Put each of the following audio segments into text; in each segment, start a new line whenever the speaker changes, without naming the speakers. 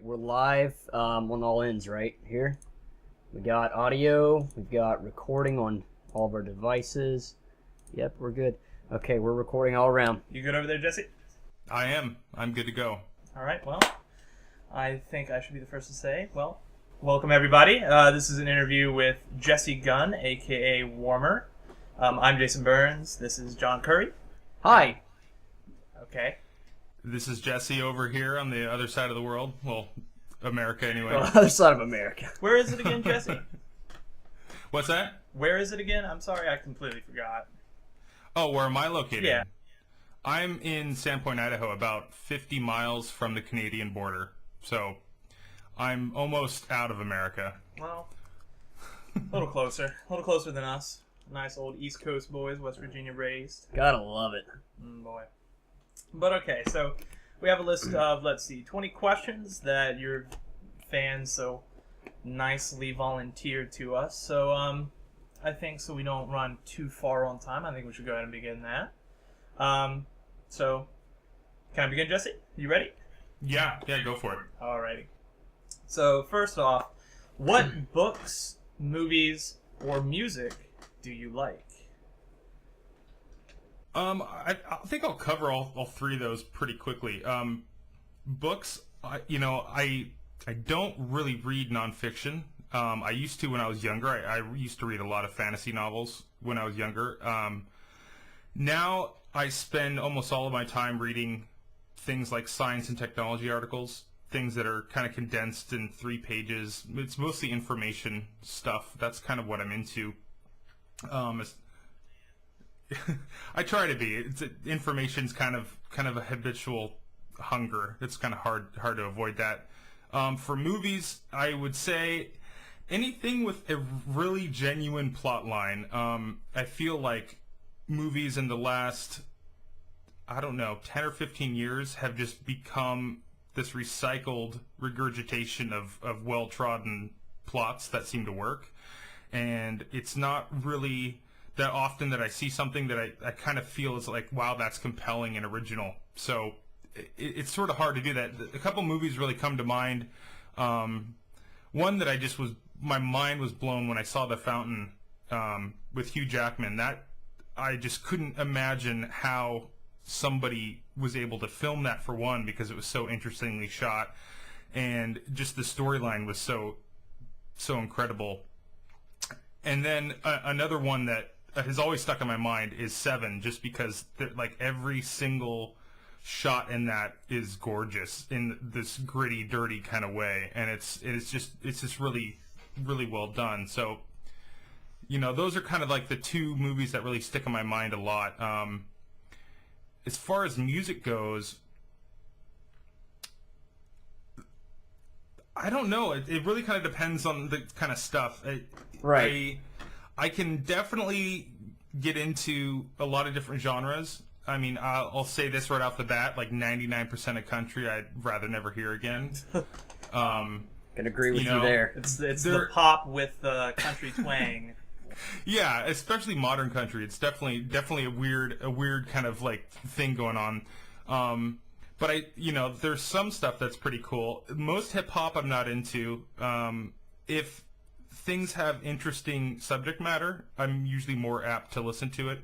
we're live on all ends right here. We got audio, we've got recording on all of our devices. Yep, we're good. Okay, we're recording all around.
You good over there, Jesse?
I am. I'm good to go.
All right, well, I think I should be the first to say, well, welcome everybody. This is an interview with Jesse Gunn, aka Warmer. I'm Jason Burns. This is John Curry.
Hi.
Okay.
This is Jesse over here on the other side of the world. Well, America anyway.
On the other side of America.
Where is it again, Jesse?
What's that?
Where is it again? I'm sorry, I completely forgot.
Oh, where am I located?
Yeah.
I'm in Sandpoint, Idaho, about 50 miles from the Canadian border. So I'm almost out of America.
Well, a little closer than us. Nice old East Coast boys, West Virginia raised.
Gotta love it.
Boy. But okay, so we have a list of, 20 questions that your fans so nicely volunteered to us. So, I think so we don't run too far on time, I think we should go ahead and begin that. So, can I begin, Jesse? You ready?
Yeah, go for it.
Alrighty. So, first off, what books, movies, or music do you like?
I think I'll cover all three of those pretty quickly. Books, I don't really read nonfiction. I used to when I was younger. I used to read a lot of fantasy novels when I was younger. Now I spend almost all of my time reading things like science and technology articles, things that are kind of condensed in 3 pages. It's mostly information stuff. That's kind of what I'm into. I try to be. Information's kind of a habitual hunger. It's kind of hard to avoid that. For movies, I would say anything with a really genuine plot line. I feel like movies in the last, 10 or 15 years have just become this recycled regurgitation of well-trodden plots that seem to work. And it's not really that often that I see something that I kind of feel is like, wow, that's compelling and original. So it's sort of hard to do that. A couple movies really come to mind. One that my mind was blown when I saw The Fountain with Hugh Jackman. That I just couldn't imagine how somebody was able to film that, for one, because it was so interestingly shot, and just the storyline was so incredible. And then another one that has always stuck in my mind is Seven, just because every single shot in that is gorgeous in this gritty, dirty kind of way, and it's just really, really well done. So, those are kind of like the 2 movies that really stick in my mind a lot. As far as music goes, I don't know. It really kind of depends on the kind of stuff.
Right.
I can definitely get into a lot of different genres. I mean, I'll say this right off the bat, like 99% of country I'd rather never hear again.
Can agree with you there.
It's the pop with country twang.
Yeah, especially modern country. It's definitely a weird kind of like thing going on. But there's some stuff that's pretty cool. Most hip hop I'm not into. If things have interesting subject matter, I'm usually more apt to listen to it,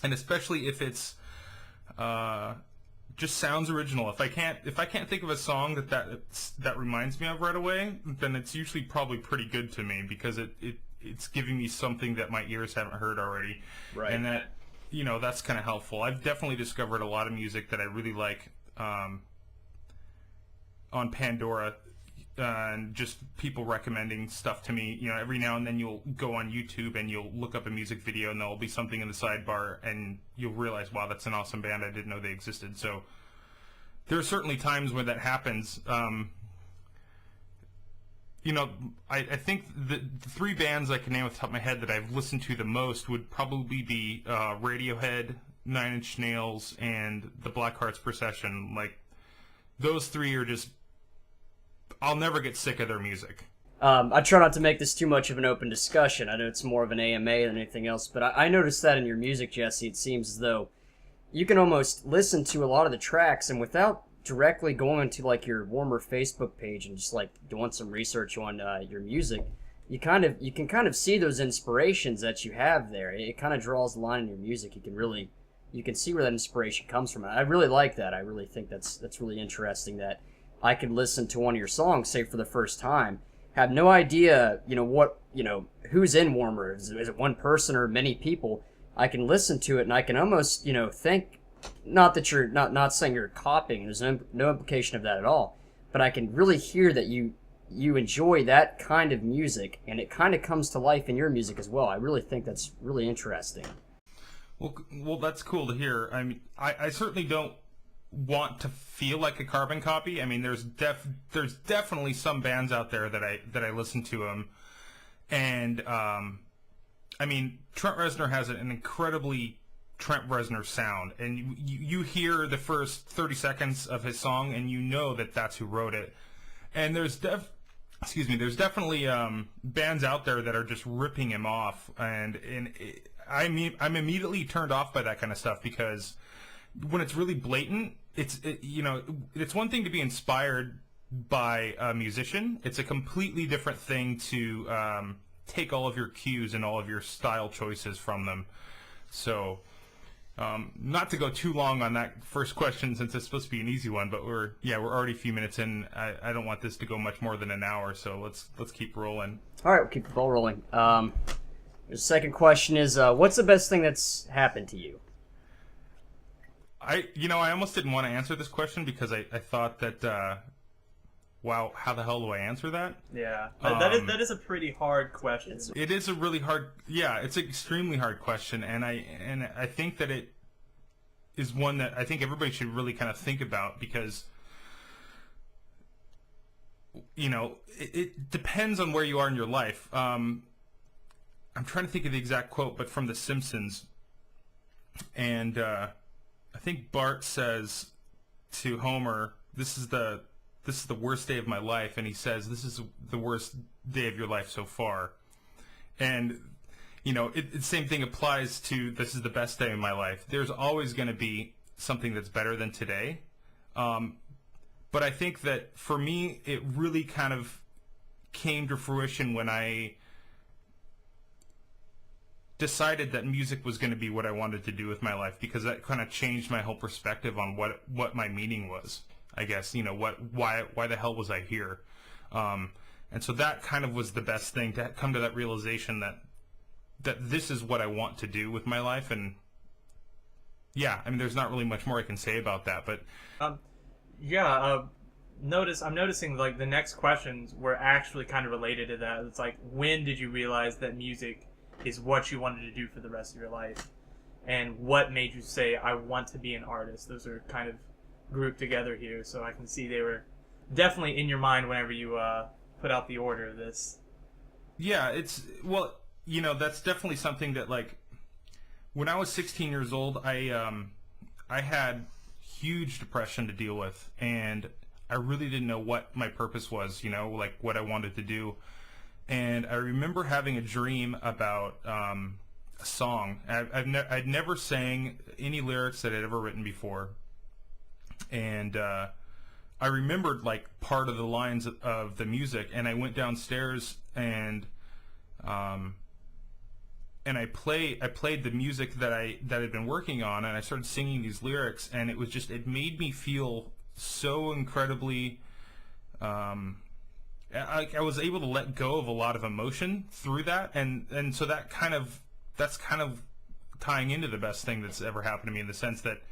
and especially if it's just sounds original. If I can't think of a song that reminds me of right away, then it's usually probably pretty good to me, because it's giving me something that my ears haven't heard already.
Right.
And that that's kind of helpful. I've definitely discovered a lot of music that I really like on Pandora. And just people recommending stuff to me. Every now and then you'll go on YouTube and you'll look up a music video and there'll be something in the sidebar and you'll realize, wow, that's an awesome band. I didn't know they existed. So there are certainly times when that happens. I think the 3 bands I can name off the top of my head that I've listened to the most would probably be Radiohead, 9 Inch Nails, and the Blackhearts Procession. Like, those 3 are just... I'll never get sick of their music.
I try not to make this too much of an open discussion. I know it's more of an AMA than anything else, but I noticed that in your music, Jesse, it seems as though you can almost listen to a lot of the tracks, and without directly going into like your Warmer Facebook page and just like doing some research on your music, you can kind of see those inspirations that you have there. It kind of draws the line in your music. You can see where that inspiration comes from. I really like that. I really think that's really interesting that I could listen to one of your songs, say for the first time, have no idea, who's in Warmer. Is it one person or many people? I can listen to it and I can almost, think, not that you're not saying you're copying. There's no implication of that at all. But I can really hear that you enjoy that kind of music, and it kind of comes to life in your music as well. I really think that's really interesting.
Well, that's cool to hear. I mean, I certainly don't want to feel like a carbon copy. I mean, there's definitely some bands out there that I listen to them, and I mean, Trent Reznor has an incredibly Trent Reznor sound, and you hear the first 30 seconds of his song, and you know that that's who wrote it. And there's definitely bands out there that are just ripping him off, and I'm immediately turned off by that kind of stuff, because when it's really blatant, it's one thing to be inspired by a musician. It's a completely different thing to take all of your cues and all of your style choices from them. So, not to go too long on that first question, since it's supposed to be an easy one, but we're already a few minutes in. I don't want this to go much more than an hour, so let's keep rolling.
All right, we'll keep the ball rolling. The second question is, what's the best thing that's happened to you?
I almost didn't want to answer this question because I thought that, wow, how the hell do I answer that?
Yeah, that is a pretty hard question.
It is a really hard, it's an extremely hard question, and I think that it is one that I think everybody should really kind of think about, because it depends on where you are in your life. I'm trying to think of the exact quote, but from The Simpsons, and I think Bart says to Homer, "This is the worst day of my life," and he says, "This is the worst day of your life so far." And the same thing applies to "This is the best day of my life." There's always going to be something that's better than today, but I think that for me, it really kind of came to fruition when I decided that music was going to be what I wanted to do with my life, because that kind of changed my whole perspective on what my meaning was. I guess, why the hell was I here? And so that kind of was the best thing, to come to that realization that this is what I want to do with my life. And I mean, there's not really much more I can say about that, but
I'm noticing like the next questions were actually kind of related to that. It's like, when did you realize that music is what you wanted to do for the rest of your life, and what made you say, I want to be an artist? Those are kind of grouped together here, so I can see they were definitely in your mind whenever you put out the order of this.
That's definitely something that, like, when I was 16 years old, I had huge depression to deal with, and I really didn't know what my purpose was, like what I wanted to do. And I remember having a dream about a song. I'd never sang any lyrics that I'd ever written before, and I remembered like part of the lines of the music. And I went downstairs and I played the music that I'd been working on, and I started singing these lyrics, and it made me feel so incredibly. I was able to let go of a lot of emotion through that, and so that's kind of tying into the best thing that's ever happened to me, in the sense that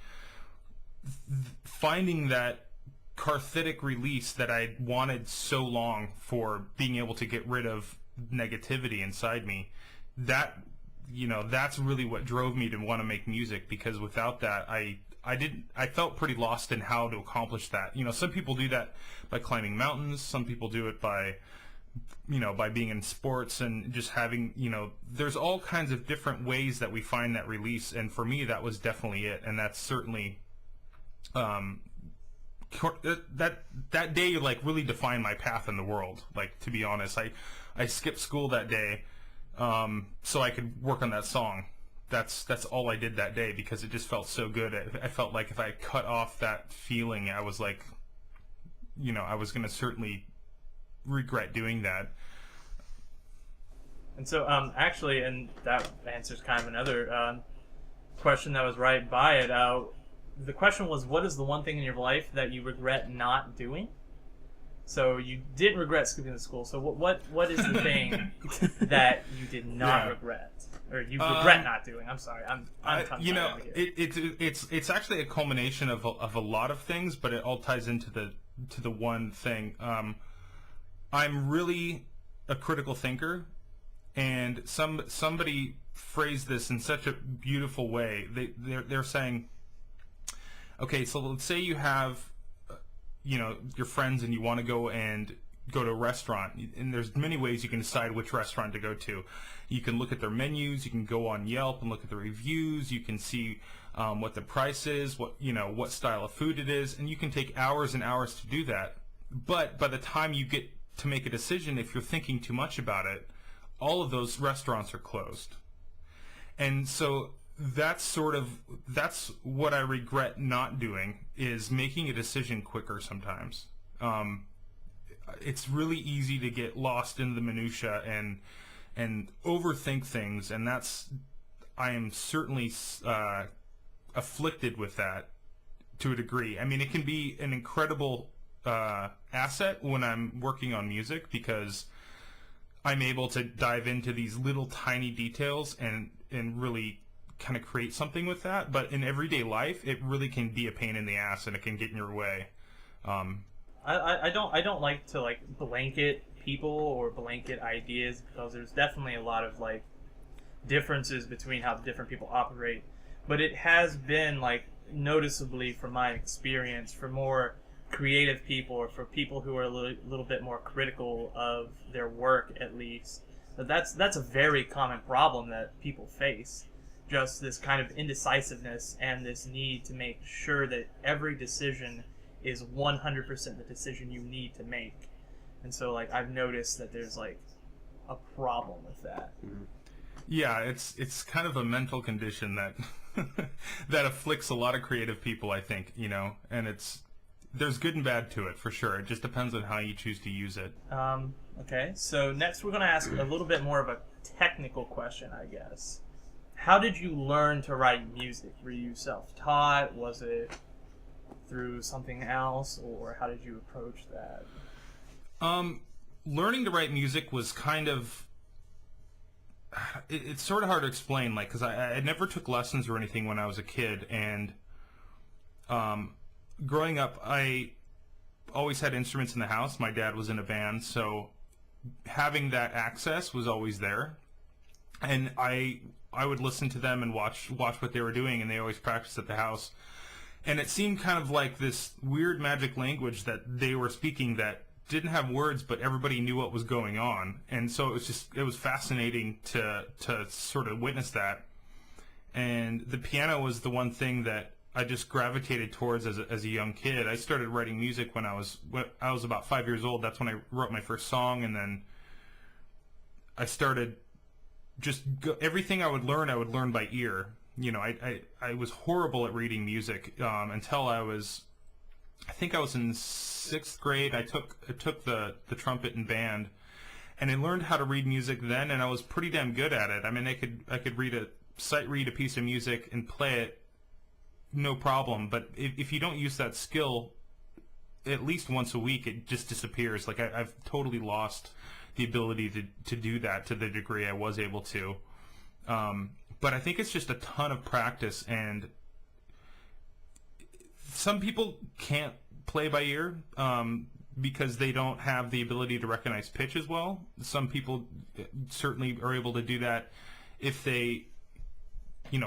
finding that cathartic release that I wanted so long, for being able to get rid of negativity inside me, that's really what drove me to want to make music, because without that I felt pretty lost in how to accomplish that. Some people do that by climbing mountains. Some people do it by being in sports and just having, there's all kinds of different ways that we find that release. And for me, that was definitely it. And that's certainly, that day, like, really defined my path in the world. Like, to be honest, I skipped school that day, so I could work on that song. that's all I did that day because it just felt so good. I felt like if I cut off that feeling, I was like, I was going to certainly regret doing that.
And so, actually, and that answers kind of another question that was right by it. The question was, what is the one thing in your life that you regret not doing? So you didn't regret skipping to school. So what is the thing that you did not regret, or you regret not doing? I'm sorry, I'm tongue-tied over here.
It's actually a culmination of a lot of things, but it all ties into the one thing. I'm really a critical thinker, and somebody phrased this in such a beautiful way. They're saying, okay, so let's say you have your friends and you want to go to a restaurant, and there's many ways you can decide which restaurant to go to. You can look at their menus, you can go on Yelp and look at the reviews, you can see what the price is, what style of food it is, and you can take hours and hours to do that. But by the time you get to make a decision, if you're thinking too much about it, all of those restaurants are closed. And so that's what I regret not doing, is making a decision quicker sometimes. It's really easy to get lost in the minutia and overthink things, and I am certainly afflicted with that to a degree. I mean, it can be an incredible asset when I'm working on music, because I'm able to dive into these little tiny details and really kind of create something with that. But in everyday life, it really can be a pain in the ass, and it can get in your way.
I don't like to blanket people or blanket ideas, because there's definitely a lot of differences between how different people operate. But it has been noticeably, from my experience, for more creative people, or for people who are a little bit more critical of their work, at least, that's a very common problem that people face. Just this kind of indecisiveness and this need to make sure that every decision is 100% the decision you need to make. And so I've noticed that there's a problem with that.
Mm-hmm. Yeah, it's kind of a mental condition that that afflicts a lot of creative people, I think, and there's good and bad to it, for sure. It just depends on how you choose to use it.
Okay, so next we're going to ask a little bit more of a technical question, I guess. How did you learn to write music? Were you self-taught? Was it through something else? Or how did you approach that?
Learning to write music was kind of... It's sort of hard to explain, because I never took lessons or anything when I was a kid, and growing up, I always had instruments in the house. My dad was in a band, so having that access was always there. And I would listen to them and watch what they were doing, and they always practiced at the house. And it seemed kind of like this weird magic language that they were speaking that didn't have words, but everybody knew what was going on. And so it was fascinating to sort of witness that. And the piano was the one thing that I just gravitated towards as a young kid. I started writing music when I was about 5 years old. That's when I wrote my first song, and then I started everything I would learn by ear. I was horrible at reading music until I think I was in 6th grade. I took the trumpet in band, and I learned how to read music then, and I was pretty damn good at it. I mean, I could sight read a piece of music and play it, no problem. But if you don't use that skill at least once a week, it just disappears. I've totally lost the ability to do that to the degree I was able to. But I think it's just a ton of practice, and some people can't play by ear because they don't have the ability to recognize pitch as well. Some people certainly are able to do that if they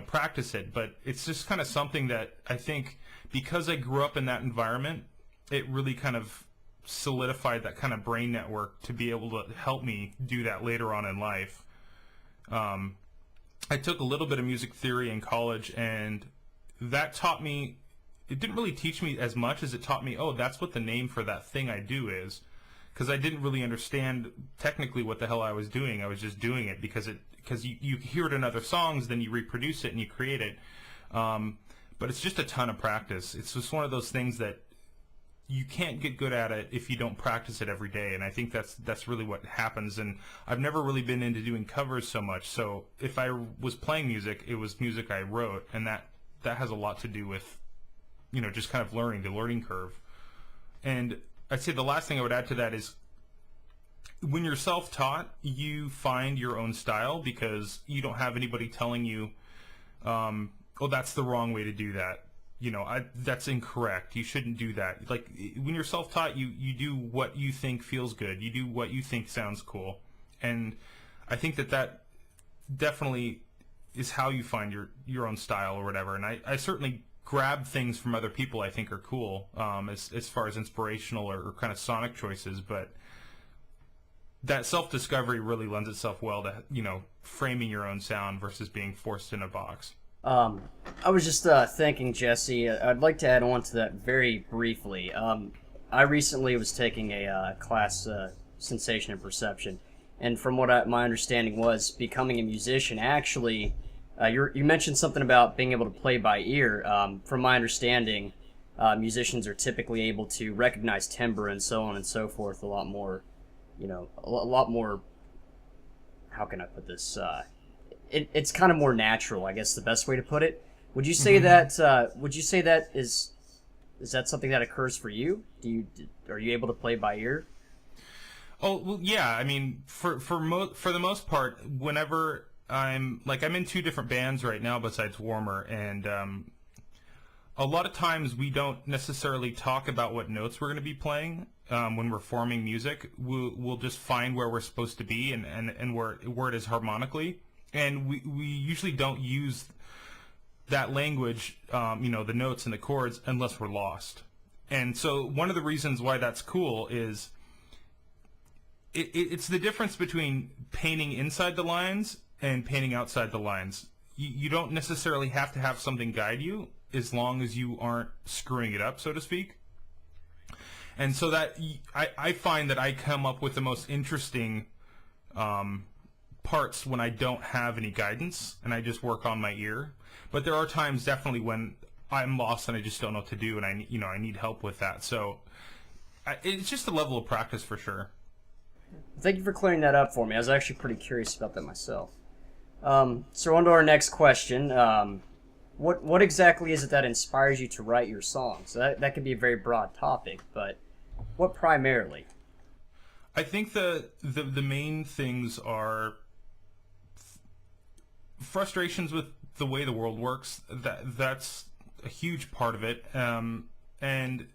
practice it, but it's just kind of something that I think, because I grew up in that environment, it really kind of solidified that kind of brain network to be able to help me do that later on in life. I took a little bit of music theory in college, and that taught me, it didn't really teach me as much as it taught me, oh, that's what the name for that thing I do is. because I didn't really understand technically what the hell I was doing. I was just doing it because you hear it in other songs, then you reproduce it and you create it. But it's just a ton of practice. It's just one of those things that you can't get good at it if you don't practice it every day, and I think that's really what happens. And I've never really been into doing covers so much, so if I was playing music, it was music I wrote, and that has a lot to do with, just kind of the learning curve. And I'd say the last thing I would add to that is, when you're self-taught, you find your own style because you don't have anybody telling you, oh, that's the wrong way to do that. That's incorrect. You shouldn't do that. Like, when you're self-taught, you do what you think feels good. You do what you think sounds cool. And I think that definitely is how you find your own style or whatever. And I certainly grab things from other people I think are cool, as far as inspirational or kind of sonic choices. But that self-discovery really lends itself well to, framing your own sound versus being forced in a box.
I was just thinking, Jesse, I'd like to add on to that very briefly. I recently was taking a class, Sensation and Perception, and from what my understanding was, becoming a musician, actually, you mentioned something about being able to play by ear. From my understanding, musicians are typically able to recognize timbre and so on and so forth a lot more, a lot more, how can I put this, it's kind of more natural, I guess the best way to put it. Would you say that? Would you say that is that something that occurs for you? Are you able to play by ear?
Oh, well, yeah. I mean, for the most part, whenever I'm in 2 different bands right now besides Warmer, and a lot of times we don't necessarily talk about what notes we're going to be playing when we're forming music. We'll just find where we're supposed to be and where it is harmonically. And we usually don't use that language, the notes and the chords, unless we're lost. And so one of the reasons why that's cool is it's the difference between painting inside the lines and painting outside the lines. You don't necessarily have to have something guide you as long as you aren't screwing it up, so to speak. And so that I find that I come up with the most interesting parts when I don't have any guidance and I just work on my ear. But there are times definitely when I'm lost and I just don't know what to do, and I need help with that. So it's just a level of practice for sure.
Thank you for clearing that up for me. I was actually pretty curious about that myself. So on to our next question. What exactly is it that inspires you to write your songs? So that could be a very broad topic, but what primarily?
I think the main things are frustrations with the way the world works. That's a huge part of it, and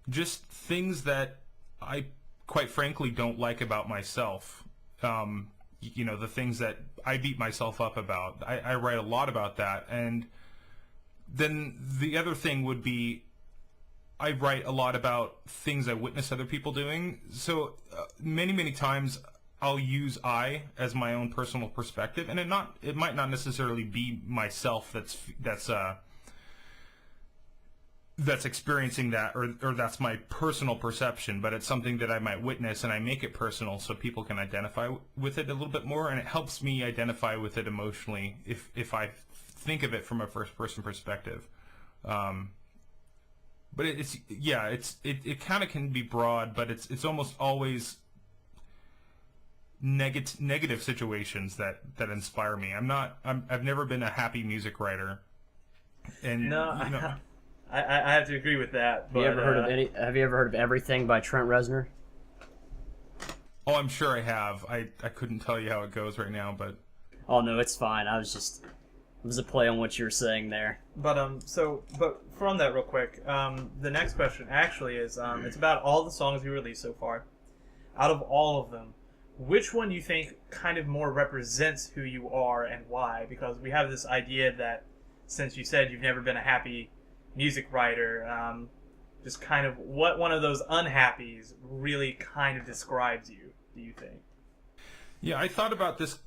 just things that I quite frankly don't like about myself. The things that I beat myself up about. I write a lot about that. And then the other thing would be I write a lot about things I witness other people doing. So many times I'll use I as my own personal perspective, and it might not necessarily be myself that's experiencing that, or that's my personal perception, but it's something that I might witness, and I make it personal so people can identify with it a little bit more, and it helps me identify with it emotionally if I think of it from a first person perspective. But it kind of can be broad, but it's almost always negative situations that inspire me. I've never been a happy music writer, and
no. I have to agree with that. But,
have you ever heard of Everything by Trent Reznor?
Oh, I'm sure I have. I couldn't tell you how it goes right now, but...
Oh, no, it's fine. It was a play on what you were saying there.
But from that real quick, the next question actually is, it's about all the songs you released so far. Out of all of them, which one do you think kind of more represents who you are and why? Because we have this idea that, since you said you've never been a happy music writer, just kind of what one of those unhappies really kind of describes you, do you think?
Yeah, I thought about this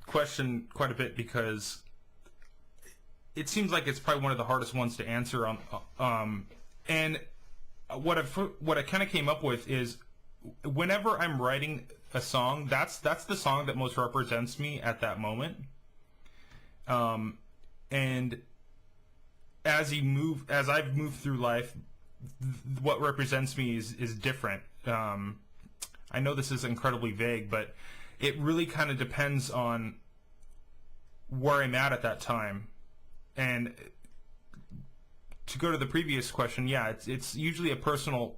question quite a bit because it seems like it's probably one of the hardest ones to answer on. And what I kind of came up with is, whenever I'm writing a song, that's the song that most represents me at that moment. And as I've moved through life, what represents me is different. I know this is incredibly vague, but it really kind of depends on where I'm at that time. And to go to the previous question, yeah, it's usually a personal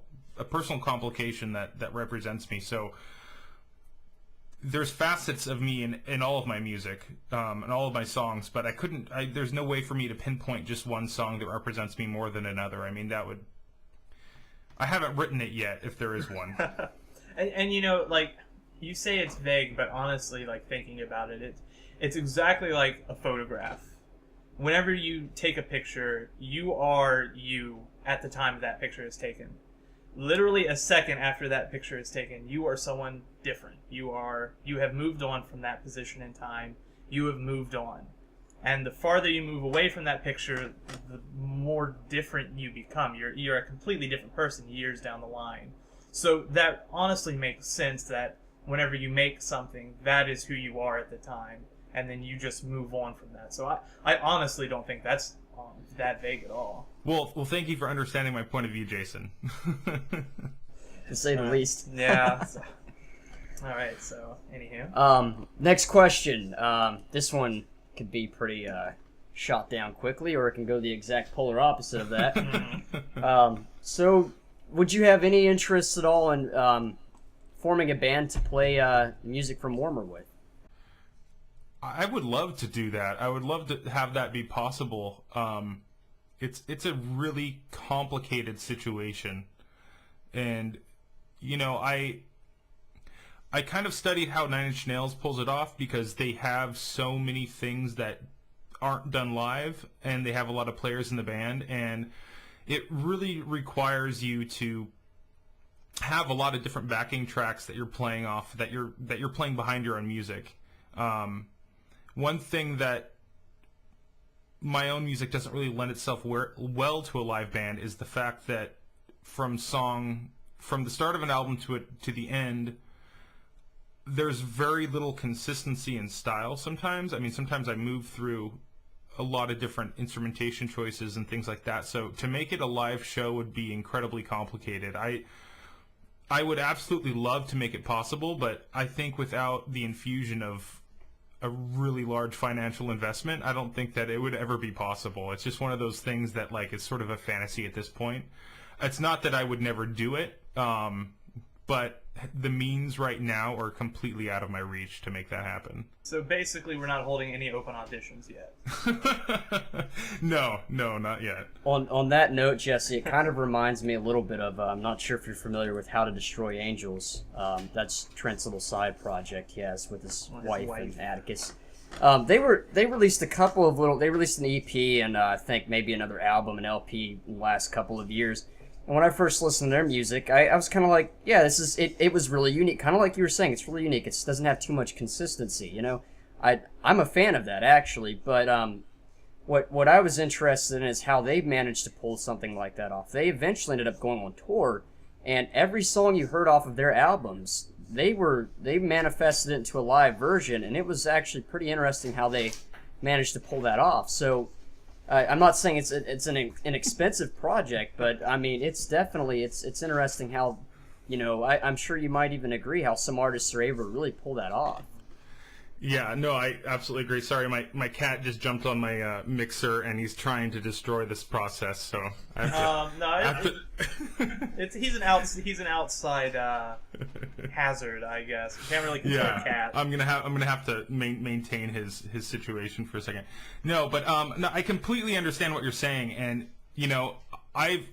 complication that represents me. So there's facets of me in all of my music, and all of my songs, but there's no way for me to pinpoint just one song that represents me more than another. I mean, I haven't written it yet, if there is one.
and you know, like, you say it's vague, but honestly, like, thinking about it, it's exactly like a photograph. Whenever you take a picture, you are you at the time that picture is taken. Literally a second after that picture is taken, you are someone different. You have moved on from that position in time. You have moved on. And the farther you move away from that picture, the more different you become. You're a completely different person years down the line. So that honestly makes sense that whenever you make something, that is who you are at the time. And then you just move on from that. So I honestly don't think that's that vague at all.
Well, thank you for understanding my point of view, Jason.
To say the least.
Yeah. All right. So, anywho.
Next question. This one could be pretty shot down quickly, or it can go the exact polar opposite of that. So, would you have any interest at all in forming a band to play music from Warmer with?
I would love to do that. I would love to have that be possible. It's a really complicated situation, and you know, I kind of studied how Nine Inch Nails pulls it off, because they have so many things that aren't done live, and they have a lot of players in the band, and it really requires you to have a lot of different backing tracks that you're playing off, that you're playing behind your own music. One thing that my own music doesn't really lend itself well to a live band is the fact that from the start of an album to the end, there's very little consistency in style sometimes. I mean, sometimes I move through a lot of different instrumentation choices and things like that. So to make it a live show would be incredibly complicated. I would absolutely love to make it possible, but I think without the infusion of a really large financial investment, I don't think that it would ever be possible. It's just one of those things that, like, it's sort of a fantasy at this point. It's not that I would never do it, but the means right now are completely out of my reach to make that happen.
So basically, we're not holding any open auditions yet.
No, not yet.
On that note, Jesse, it kind of reminds me a little bit of, I'm not sure if you're familiar with How to Destroy Angels. That's Trent's little side project he has with his wife and Atticus. They released they released an EP and I think maybe another album, an LP in the last couple of years. And when I first listened to their music, I was kind of like, yeah, this is it. It was really unique, kind of like you were saying. It's really unique. It doesn't have too much consistency, you know. I'm a fan of that actually, but what I was interested in is how they managed to pull something like that off. They eventually ended up going on tour, and every song you heard off of their albums, they manifested it into a live version, and it was actually pretty interesting how they managed to pull that off. So. I'm not saying it's an inexpensive project, but I mean it's definitely it's interesting how, you know, I'm sure you might even agree how some artists are able to really pull that off.
Yeah, no, I absolutely agree. Sorry, my cat just jumped on my mixer and he's trying to destroy this process. So
he's an outside hazard, I guess. You can't really control a cat.
I'm gonna have to maintain his situation for a second. No, but no, I completely understand what you're saying, and you know, I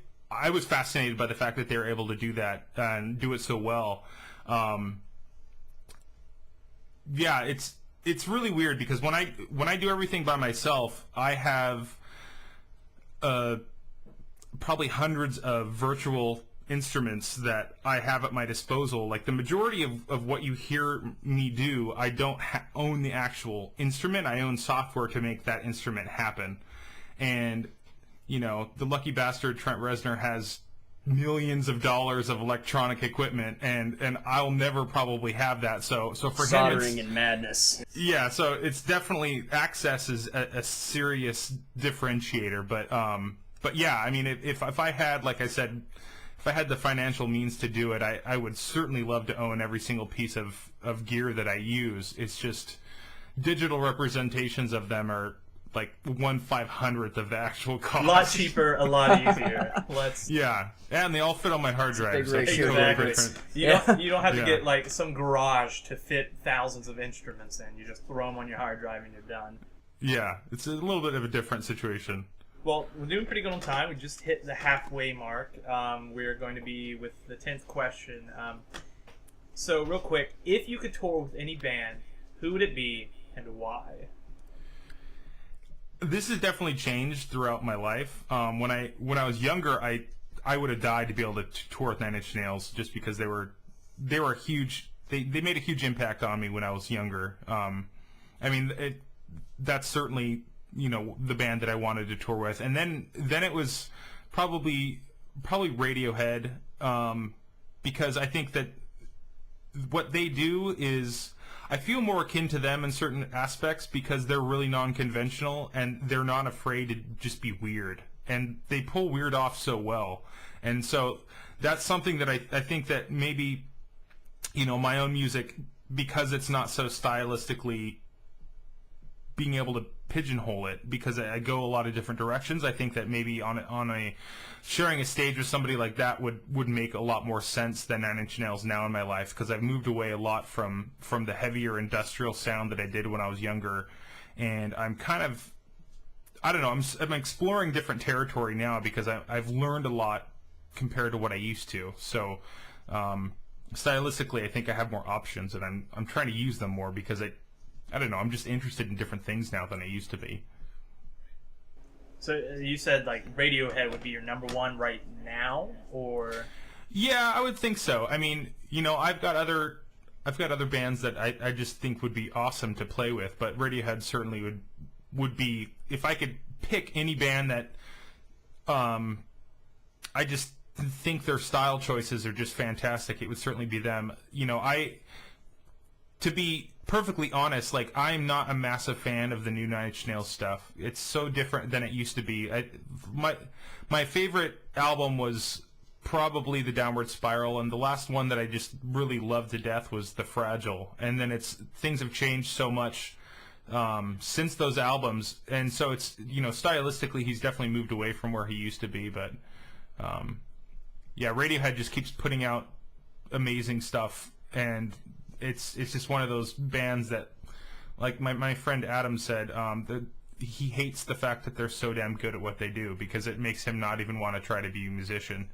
was fascinated by the fact that they were able to do that and do it so well. Yeah, it's really weird because when I do everything by myself, I have probably hundreds of virtual instruments that I have at my disposal. Like the majority of what you hear me do, I don't own the actual instrument. I own software to make that instrument happen. And you know, the lucky bastard Trent Reznor has millions of dollars of electronic equipment, and I'll never probably have that. So for
Soldering
him,
and madness.
yeah. So it's definitely access is a serious differentiator. But yeah, I mean, if I had, like I said, if I had the financial means to do it, I would certainly love to own every single piece of gear that I use. It's just digital representations of them are like 1/500th of the actual cost.
A lot cheaper, a lot easier.
Yeah, and they all fit on my hard drive.
big
So it's
ratio
totally
Exactly.
different.
You don't have to
Yeah.
get like some garage to fit thousands of instruments in. You just throw them on your hard drive and you're done.
Yeah, it's a little bit of a different situation.
Well, we're doing pretty good on time. We just hit the halfway mark. We're going to be with the 10th question. So real quick, if you could tour with any band, who would it be and why?
This has definitely changed throughout my life. When I was younger, I would have died to be able to tour with Nine Inch Nails just because they were huge. They made a huge impact on me when I was younger. I mean, that's certainly the band that I wanted to tour with, and then it was probably Radiohead, because I think that what they do is, I feel more akin to them in certain aspects because they're really non-conventional and they're not afraid to just be weird, and they pull weird off so well. And so that's something that I think that maybe my own music, because it's not so stylistically being able to pigeonhole it, because I go a lot of different directions, I think that maybe on a sharing a stage with somebody like that would make a lot more sense than Nine Inch Nails now in my life, because I've moved away a lot from the heavier industrial sound that I did when I was younger, and I'm kind of, I don't know, I'm exploring different territory now because I've learned a lot compared to what I used to. So stylistically, I think I have more options, and I'm trying to use them more because I don't know, I'm just interested in different things now than I used to be.
So you said like Radiohead would be your number one right now, or?
Yeah, I would think so. I mean, I've got other bands that I just think would be awesome to play with, but Radiohead certainly would be, if I could pick any band that I just think their style choices are just fantastic, it would certainly be them. To be perfectly honest, like, I'm not a massive fan of the new Nine Inch Nails stuff. It's so different than it used to be. My favorite album was probably The Downward Spiral, and the last one that I just really loved to death was The Fragile. And then things have changed so much since those albums, and so it's, stylistically he's definitely moved away from where he used to be, but yeah, Radiohead just keeps putting out amazing stuff, and it's just one of those bands that, like my friend Adam said, he hates the fact that they're so damn good at what they do because it makes him not even want to try to be a musician.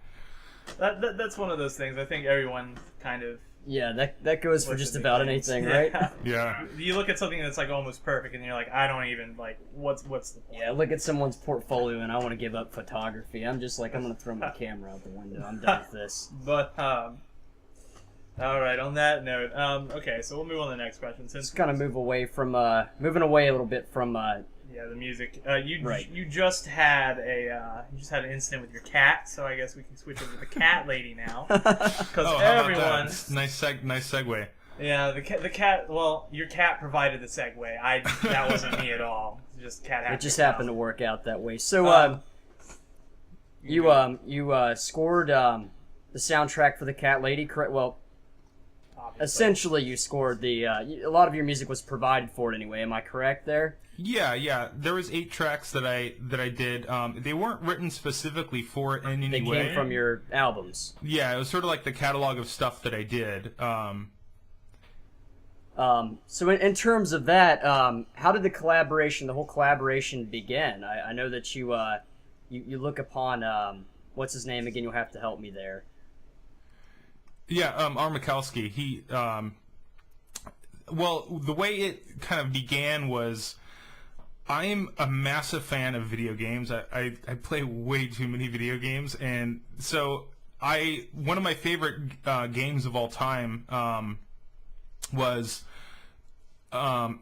That's one of those things. I think everyone kind of.
Yeah, that goes for just about anything, right?
Yeah.
You look at something that's like almost perfect, and you're like, I don't even like. What's the point?
Yeah, look at someone's portfolio, and I want to give up photography. I'm just like, I'm gonna throw my camera out the window. I'm done with this.
But all right. On that note, okay, so we'll move on to the next question.
Just kind of moving away a little bit from.
Yeah, the music.
Right.
You just had an incident with your cat, so I guess we can switch over to the cat lady now. Because everyone.
Nice segue.
Yeah, the cat. Well, your cat provided the segue. That wasn't me at all. Just cat.
It just happened to work out that way. So, you scored the soundtrack for the Cat Lady, correct? Well, obviously. Essentially, you scored a lot of your music was provided for it anyway. Am I correct there?
Yeah. There was 8 tracks that I did. They weren't written specifically for it in any way.
They came from your albums.
Yeah, it was sort of like the catalog of stuff that I did.
So in terms of that, how did the whole collaboration begin? I know that you look upon what's his name again? You'll have to help me there.
Yeah, R. Mikowski. He, well, the way it kind of began was, I'm a massive fan of video games. I play way too many video games, and so one of my favorite games of all time was, I'm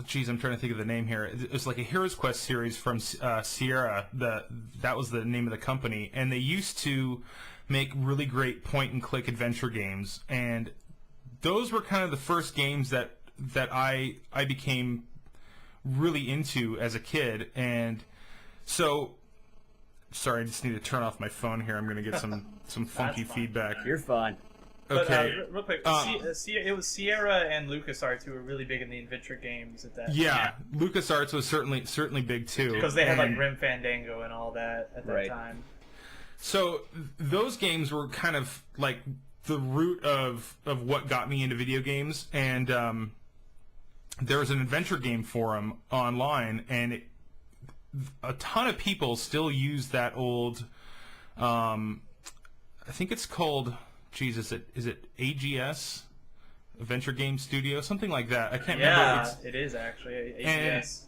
trying to think of the name here. It was like a Heroes Quest series from Sierra. That was the name of the company, and they used to make really great point-and-click adventure games, and those were kind of the first games that I became really into as a kid. And so, sorry, I just need to turn off my phone here. I'm going to get some funky feedback.
You're fine.
Okay.
But, real quick, it was Sierra and LucasArts who were really big in the adventure games at that.
Yeah, LucasArts was certainly big too.
Because they had like Grim Fandango and all that at that time.
So those games were kind of like the root of what got me into video games. And there was an adventure game forum online, and a ton of people still use that old. I think it's called. Jesus, is it AGS? Adventure Game Studio, something like that. I can't remember.
Yeah, it is actually AGS.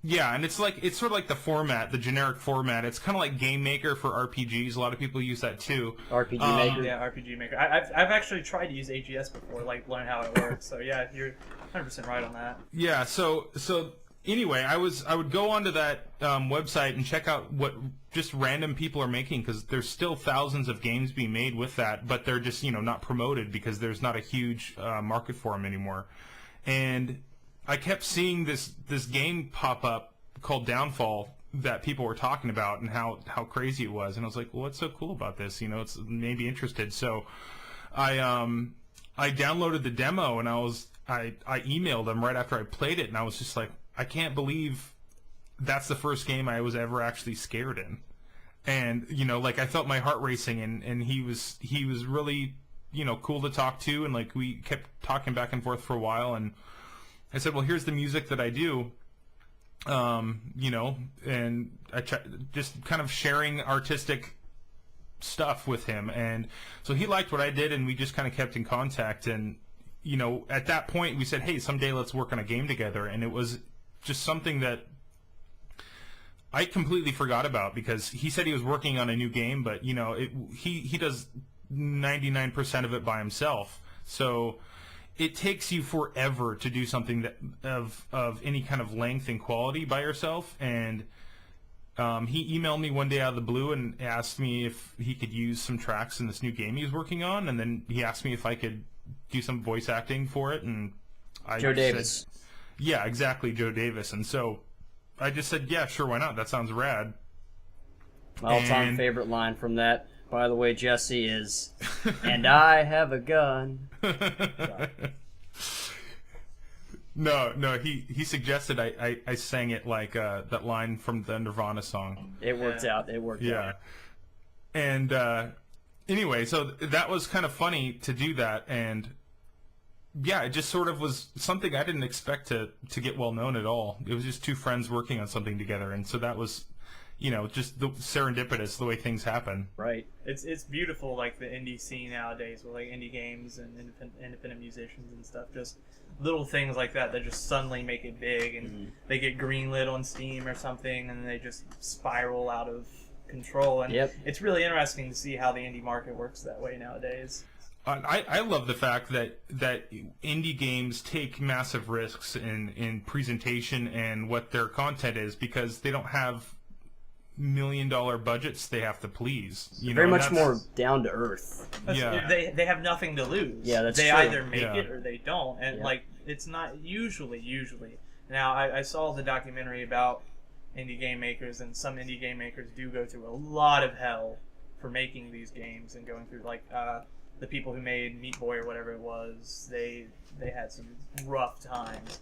And it's sort of like the format, the generic format. It's kind of like Game Maker for RPGs. A lot of people use that too.
RPG Maker.
Yeah, RPG Maker. I've actually tried to use AGS before, like learn how it works. So yeah, you're 100% right on that.
Yeah. So anyway, I would go onto that website and check out what just random people are making, because there's still thousands of games being made with that, but they're just not promoted because there's not a huge market for them anymore. And I kept seeing this game pop up called Downfall that people were talking about and how crazy it was, and I was like, well, what's so cool about this? It's maybe interested. So I downloaded the demo, and I emailed them right after I played it, and I was just like, I can't believe that's the first game I was ever actually scared in. And, like, I felt my heart racing, and he was really, cool to talk to, and, like, we kept talking back and forth for a while, and I said, well, here's the music that I do, and I just kind of sharing artistic stuff with him. And so he liked what I did, and we just kind of kept in contact. And, at that point we said, hey, someday let's work on a game together. And it was just something that I completely forgot about, because he said he was working on a new game, but he does 99% of it by himself. So it takes you forever to do something that of any kind of length and quality by yourself. And he emailed me one day out of the blue and asked me if he could use some tracks in this new game he was working on, and then he asked me if I could do some voice acting for it. And
Joe Davis.
Yeah, exactly, Joe Davis. And so I just said, yeah, sure, why not? That sounds rad.
My all-time favorite line from that, by the way, Jesse, is, and I have a gun.
No, he suggested I sang it like that line from the Nirvana song.
It worked out. It worked out.
And anyway, so that was kind of funny to do that, and yeah, it just sort of was something I didn't expect to get well known at all. It was just two friends working on something together, and so that was, just the serendipitous, the way things happen.
Right.
It's beautiful, like the indie scene nowadays with like indie games and independent musicians and stuff. Just little things like that just suddenly make it big, and they get greenlit on Steam or something, and they just spiral out of control. And it's really interesting to see how the indie market works that way nowadays.
I love the fact that indie games take massive risks in presentation and what their content is, because they don't have $1 million budgets they have to please.
Very much more down to earth.
Yeah,
they have nothing to lose.
Yeah, that's
they
true.
either make it or they don't, and like it's not usually. Now I saw the documentary about indie game makers, and some indie game makers do go through a lot of hell for making these games and going through like. The people who made Meat Boy or whatever it was, they had some rough times.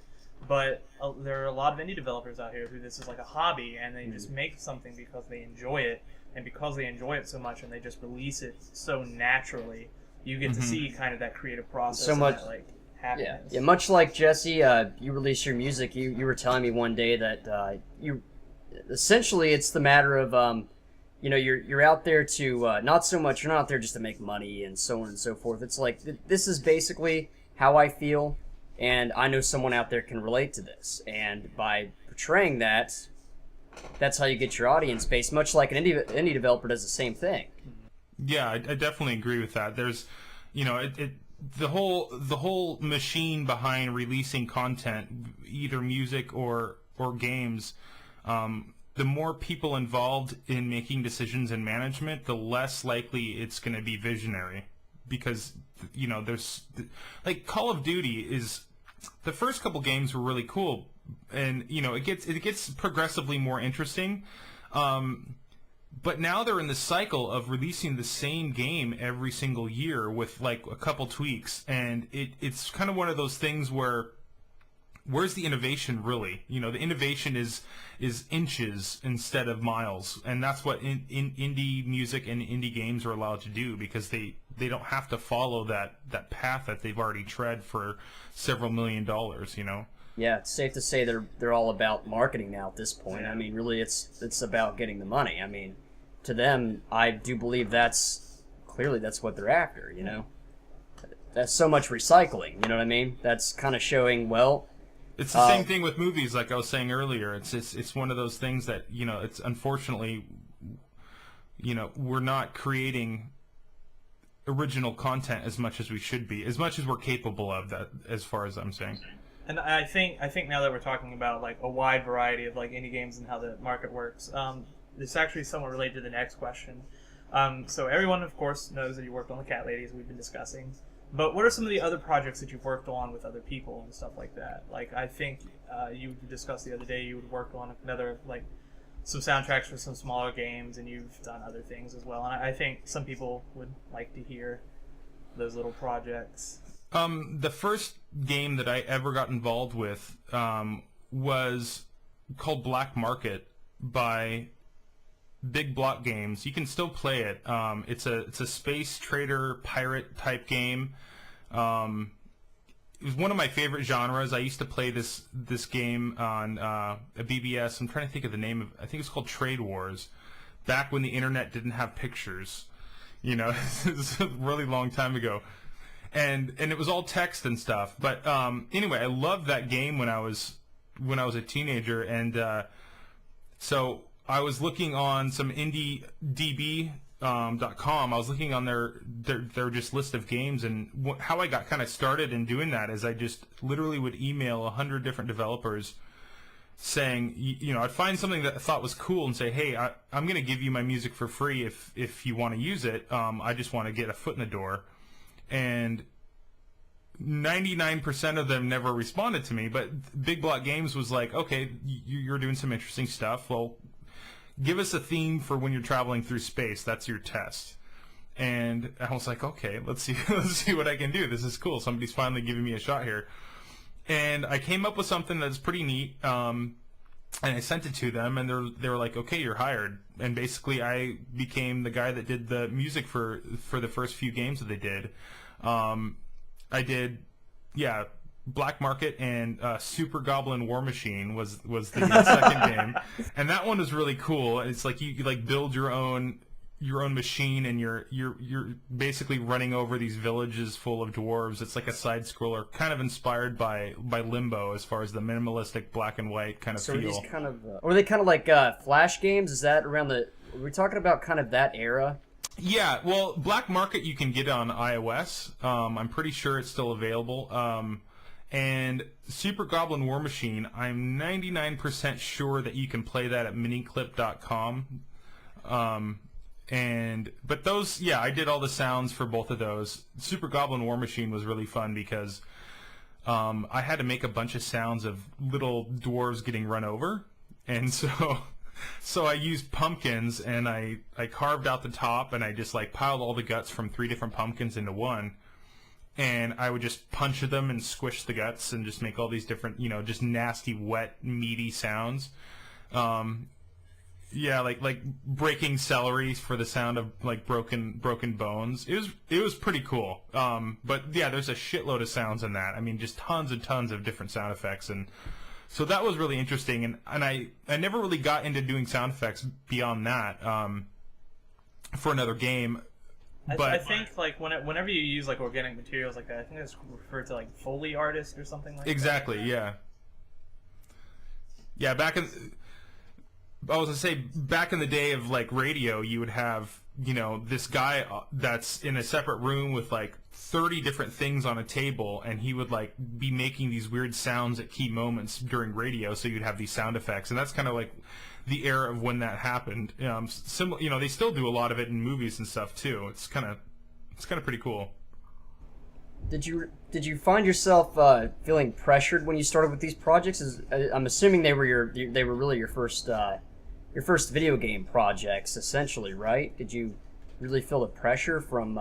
But there are a lot of indie developers out here who this is like a hobby, and they just make something because they enjoy it, and because they enjoy it so much, and they just release it so naturally, you get to see kind of that creative process.
So much,
and that, like, happiness.
Yeah. Much like Jesse, you release your music. You were telling me one day that you essentially it's the matter of. You're out there to you're not out there just to make money and so on and so forth. It's like this is basically how I feel, and I know someone out there can relate to this. And by portraying that, that's how you get your audience base. Much like an indie developer does the same thing.
Yeah, I definitely agree with that. There's, the whole machine behind releasing content, either music or games. the more people involved in making decisions and management, the less likely it's going to be visionary. Because, you know, there's like Call of Duty is, the first couple games were really cool, and you know it gets progressively more interesting. But now they're in the cycle of releasing the same game every single year with like a couple tweaks, and it's kind of one of those things where, where's the innovation really? You know, the innovation is inches instead of miles, and that's what indie music and indie games are allowed to do, because they don't have to follow that path that they've already tread for several $1 million. You know.
Yeah, it's safe to say they're all about marketing now at this point. I mean, really, it's about getting the money. I mean, to them, I do believe that's what they're after. You know, that's so much recycling. You know what I mean? That's kind of showing, well.
It's the same thing with movies, like I was saying earlier. It's one of those things that, you know, it's unfortunately, you know, we're not creating original content as much as we should be, as much as we're capable of that, as far as I'm saying.
And I think now that we're talking about like a wide variety of like indie games and how the market works, this is actually somewhat related to the next question. So everyone, of course, knows that you worked on the Cat Ladies we've been discussing. But what are some of the other projects that you've worked on with other people and stuff like that? Like, I think you discussed the other day you would work on another, like, some soundtracks for some smaller games, and you've done other things as well. And I think some people would like to hear those little projects.
The first game that I ever got involved with was called Black Market by Big Block Games. You can still play it. It's a space trader pirate type game. It was one of my favorite genres. I used to play this game on a BBS. I'm trying to think of the name of. I think it's called Trade Wars. Back when the internet didn't have pictures, you know, it was a really long time ago, and it was all text and stuff. But anyway, I loved that game when I was a teenager, and so I was looking on some IndieDB.com. I was looking on their just list of games, and how I got kind of started in doing that is I just literally would email 100 different developers saying, you know, I'd find something that I thought was cool and say, hey, I'm going to give you my music for free if you want to use it. I just want to get a foot in the door. And 99% of them never responded to me, but Big Block Games was like, okay, you're doing some interesting stuff. Well, give us a theme for when you're traveling through space. That's your test. And I was like, okay, let's see what I can do. This is cool. Somebody's finally giving me a shot here. And I came up with something that's pretty neat. And I sent it to them, and they were like, okay, you're hired. And basically, I became the guy that did the music for the first few games that they did. I did, yeah, Black Market and Super Goblin War Machine was the second game, and that one was really cool. It's like you like build your own machine, and you're basically running over these villages full of dwarves. It's like a side scroller, kind of inspired by Limbo as far as the minimalistic black and white kind of feel.
So are these kind of are they kind of like Flash games? Is that around are we talking about kind of that era?
Yeah, well, Black Market you can get on iOS. I'm pretty sure it's still available. And Super Goblin War Machine, I'm 99% sure that you can play that at miniclip.com. But those, yeah, I did all the sounds for both of those. Super Goblin War Machine was really fun because I had to make a bunch of sounds of little dwarves getting run over. And so I used pumpkins, and I carved out the top, and I just like piled all the guts from 3 different pumpkins into one. And I would just punch them and squish the guts and just make all these different, you know, just nasty, wet, meaty sounds. Yeah, like breaking celery for the sound of like broken bones. It was pretty cool. But yeah, there's a shitload of sounds in that. I mean, just tons and tons of different sound effects, and so that was really interesting. And I never really got into doing sound effects beyond that for another game. But
I think like whenever you use like organic materials like that, I think it's referred to like Foley artist or something like
exactly, that. Exactly, yeah. Back in the day of like radio, you would have this guy that's in a separate room with like 30 different things on a table, and he would like be making these weird sounds at key moments during radio, so you'd have these sound effects, and that's kind of like the era of when that happened. They still do a lot of it in movies and stuff too. It's kind of pretty cool.
Did you find yourself feeling pressured when you started with these projects? I'm assuming they were really your first video game projects, essentially, right? Did you really feel the pressure from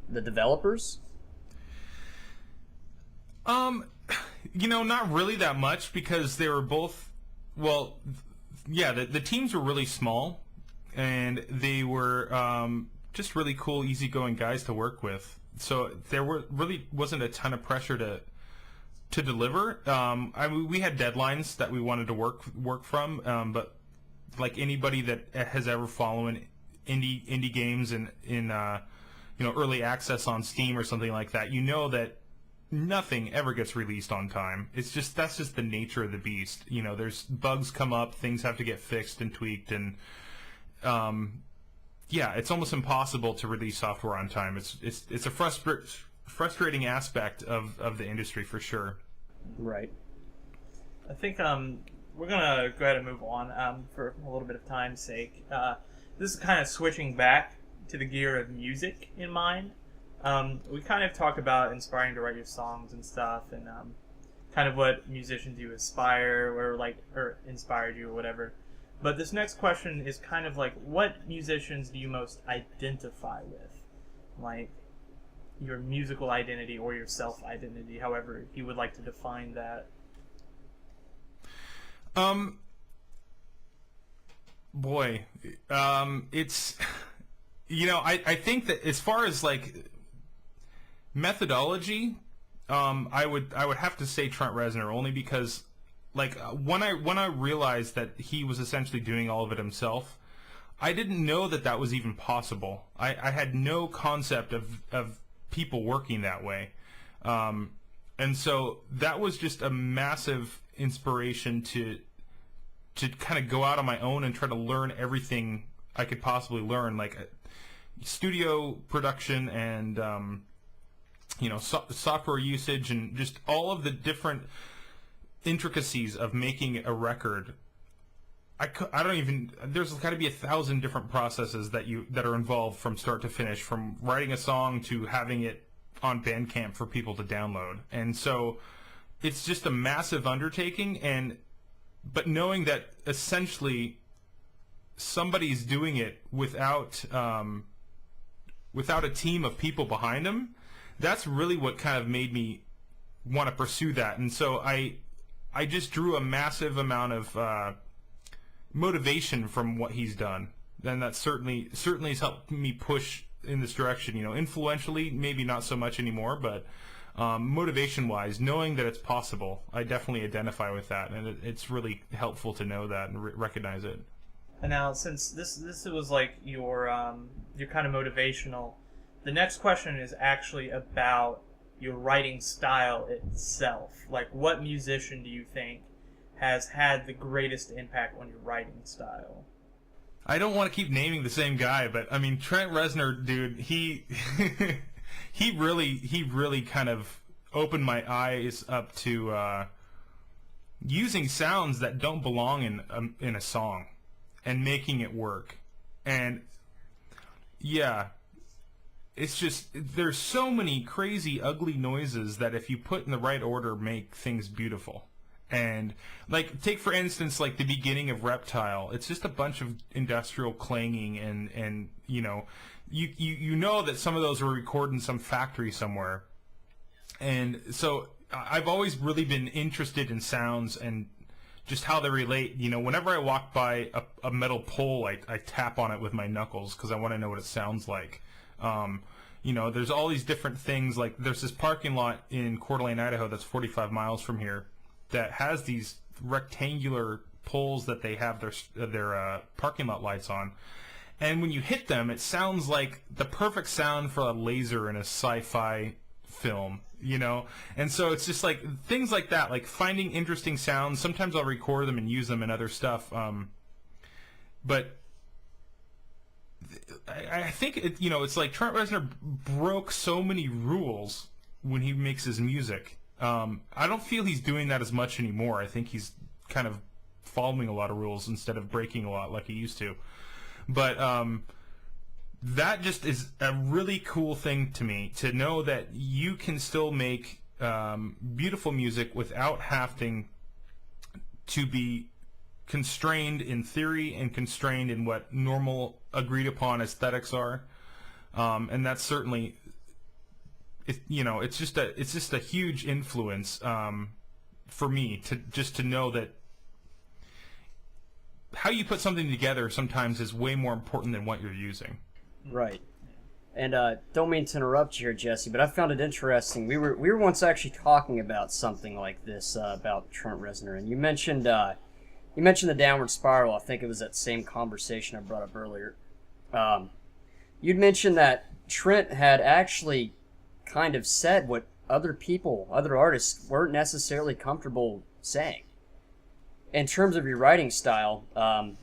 the developers?
Not really that much, because they were both, the teams were really small, and they were just really cool, easygoing guys to work with. So there really wasn't a ton of pressure to deliver. We had deadlines that we wanted to work from, but like anybody that has ever followed indie games in early access on Steam or something like that, that nothing ever gets released on time. That's just the nature of the beast. There's bugs come up, things have to get fixed and tweaked, and it's almost impossible to release software on time. It's a frustrating aspect of the industry for sure.
Right.
I think we're gonna go ahead and move on for a little bit of time's sake. This is kind of switching back to the gear of music in mind. We kind of talk about inspiring to write your songs and stuff, and kind of what musicians you aspire or inspired you or whatever. But this next question is kind of like, what musicians do you most identify with? Like, your musical identity or your self-identity, however you would like to define that.
It's, I think that as far as like methodology, I would have to say Trent Reznor, only because like when I realized that he was essentially doing all of it himself, I didn't know that was even possible. I had no concept of people working that way, and so that was just a massive inspiration to kind of go out on my own and try to learn everything I could possibly learn, like studio production and software usage and just all of the different intricacies of making a record. There's got to be 1,000 different processes that are involved from start to finish, from writing a song to having it on Bandcamp for people to download. And so it's just a massive undertaking, but knowing that essentially somebody's doing it without a team of people behind them, that's really what kind of made me want to pursue that. And so I just drew a massive amount of motivation from what he's done, and that certainly has helped me push in this direction. Influentially, maybe not so much anymore, but motivation-wise, knowing that it's possible, I definitely identify with that, and it's really helpful to know that and recognize it.
And now, since this was like your kind of motivational, the next question is actually about your writing style itself. Like, what musician do you think has had the greatest impact on your writing style?
I don't want to keep naming the same guy, but I mean, Trent Reznor, dude, he really kind of opened my eyes up to using sounds that don't belong in a song and making it work. And yeah, it's just, there's so many crazy, ugly noises that if you put in the right order, make things beautiful. And like, take for instance, like the beginning of Reptile. It's just a bunch of industrial clanging, and you know that some of those were recorded in some factory somewhere. And so I've always really been interested in sounds and just how they relate. Whenever I walk by a metal pole, I tap on it with my knuckles because I want to know what it sounds like. There's all these different things. Like, there's this parking lot in Coeur d'Alene, Idaho that's 45 miles from here that has these rectangular poles that they have their parking lot lights on. And when you hit them, it sounds like the perfect sound for a laser in a sci-fi film, And so it's just like things like that, like finding interesting sounds. Sometimes I'll record them and use them in other stuff. But I think it's like Trent Reznor broke so many rules when he makes his music. I don't feel he's doing that as much anymore. I think he's kind of following a lot of rules instead of breaking a lot like he used to. But that just is a really cool thing to me, to know that you can still make beautiful music without having to be constrained in theory and constrained in what normal agreed upon aesthetics are. And that's certainly, it's just a huge influence for me to know that how you put something together sometimes is way more important than what you're using.
Right. And don't mean to interrupt you here, Jesse, but I found it interesting. We were once actually talking about something like this about Trent Reznor, and you mentioned the downward spiral. I think it was that same conversation I brought up earlier. You'd mentioned that Trent had actually kind of said what other artists weren't necessarily comfortable saying. In terms of your writing style,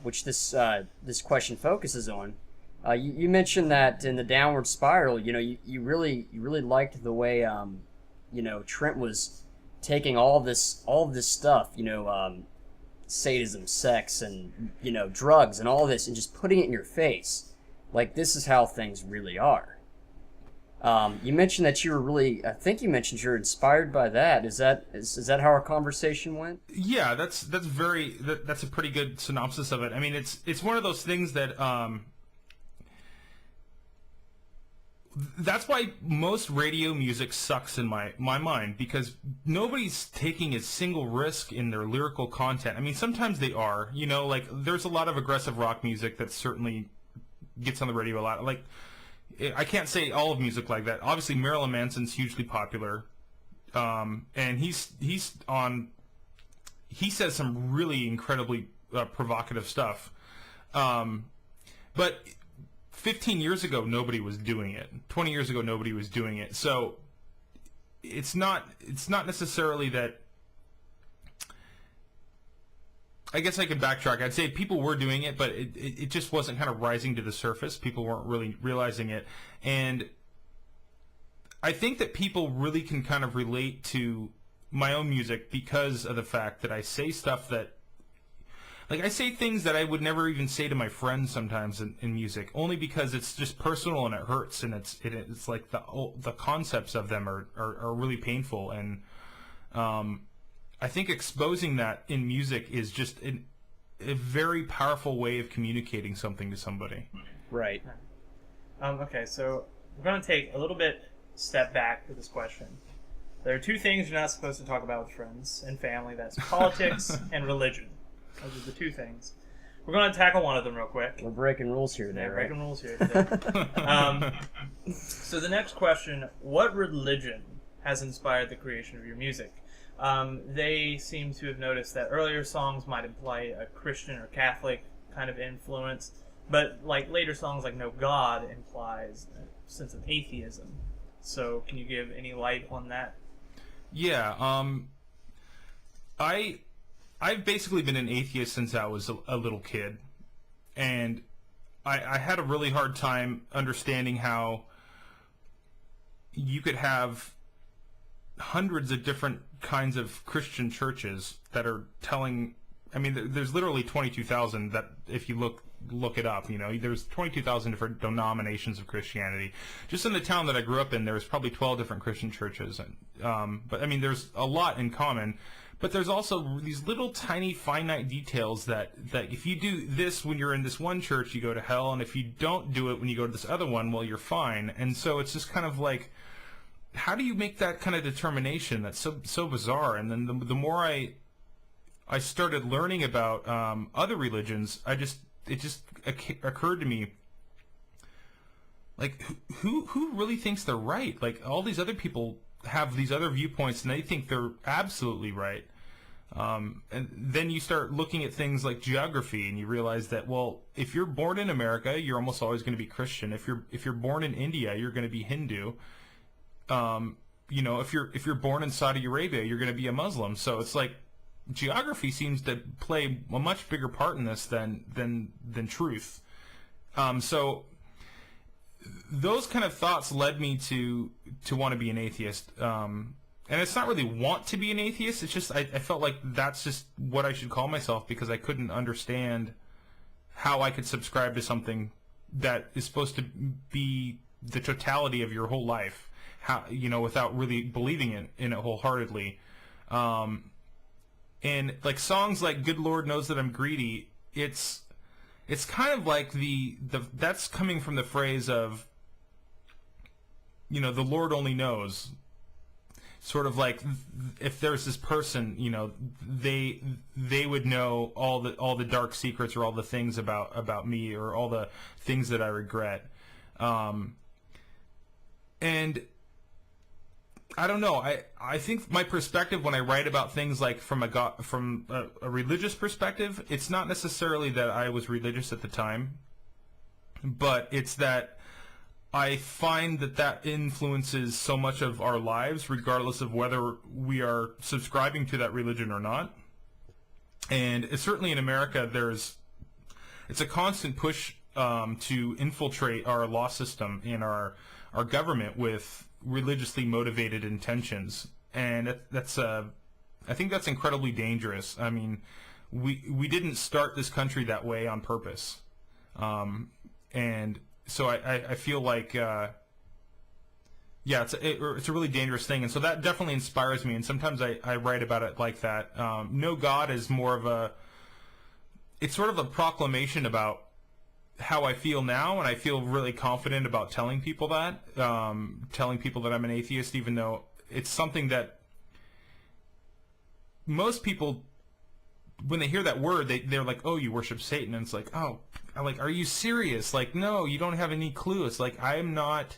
which this question focuses on, you mentioned that in the downward spiral, you really liked the way Trent was taking all of this stuff, sadism, sex, and drugs, and all this, and just putting it in your face, like this is how things really are. You mentioned that you were really, I think you mentioned you're inspired by that. Is that how our conversation went?
Yeah, that's a pretty good synopsis of it. I mean, it's one of those things that that's why most radio music sucks in my mind, because nobody's taking a single risk in their lyrical content. I mean, sometimes they are, like there's a lot of aggressive rock music that certainly gets on the radio a lot. Like, I can't say all of music like that. Obviously, Marilyn Manson's hugely popular, and he says some really incredibly provocative stuff. But 15 years ago, nobody was doing it. 20 years ago, nobody was doing it. So it's not necessarily that. I guess I could backtrack. I'd say people were doing it, but it just wasn't kind of rising to the surface. People weren't really realizing it. And I think that people really can kind of relate to my own music because of the fact that I say stuff that, like, I say things that I would never even say to my friends sometimes in music, only because it's just personal and it hurts, and it's like the concepts of them are really painful. And I think exposing that in music is just a very powerful way of communicating something to somebody.
Right.
Okay, so we're going to take a little bit step back to this question. There are two things you're not supposed to talk about with friends and family. That's politics and religion. Those are the two things. We're going to tackle one of them real quick.
We're breaking rules here today,
Yeah,
right?
breaking rules here today. So the next question, what religion has inspired the creation of your music? They seem to have noticed that earlier songs might imply a Christian or Catholic kind of influence, but like later songs like No God implies a sense of atheism. So can you give any light on that?
Yeah, I've basically been an atheist since I was a little kid, and I had a really hard time understanding how you could have hundreds of different kinds of Christian churches that are telling. I mean, there's literally 22,000 that, if you look it up, there's 22,000 different denominations of Christianity. Just in the town that I grew up in, there was probably 12 different Christian churches. But I mean, there's a lot in common. But there's also these little tiny finite details that if you do this when you're in this one church, you go to hell, and if you don't do it when you go to this other one, well, you're fine. And so it's just kind of like, how do you make that kind of determination? That's so bizarre. And then the more I started learning about other religions, it just occurred to me, like, who really thinks they're right? Like, all these other people have these other viewpoints, and they think they're absolutely right. And then you start looking at things like geography, and you realize that, well, if you're born in America, you're almost always going to be Christian. If you're born in India, you're going to be Hindu. If you're born in Saudi Arabia, you're going to be a Muslim. So it's like geography seems to play a much bigger part in this than truth. So those kind of thoughts led me to want to be an atheist. And it's not really want to be an atheist. It's just I felt like that's just what I should call myself, because I couldn't understand how I could subscribe to something that is supposed to be the totality of your whole life, without really believing in it wholeheartedly. And like songs like "Good Lord Knows That I'm Greedy," it's kind of like that's coming from the phrase of, the Lord only knows. Sort of like, if there's this person, they would know all the dark secrets, or all the things about me, or all the things that I regret. And I don't know. I think my perspective when I write about things like from a religious perspective, it's not necessarily that I was religious at the time, but it's that I find that influences so much of our lives, regardless of whether we are subscribing to that religion or not. And it's certainly in America, it's a constant push to infiltrate our law system and our government with religiously motivated intentions, and I think that's incredibly dangerous. I mean, we didn't start this country that way on purpose, and so I feel like it's a really dangerous thing, and so that definitely inspires me. And sometimes I write about it like that. No God is more of it's sort of a proclamation about how I feel now, and I feel really confident about telling people that I'm an atheist, even though it's something that most people, when they hear that word, they're like, "Oh, you worship Satan," and it's like, "Oh, are you serious? Like, no, you don't have any clue." It's like, I am not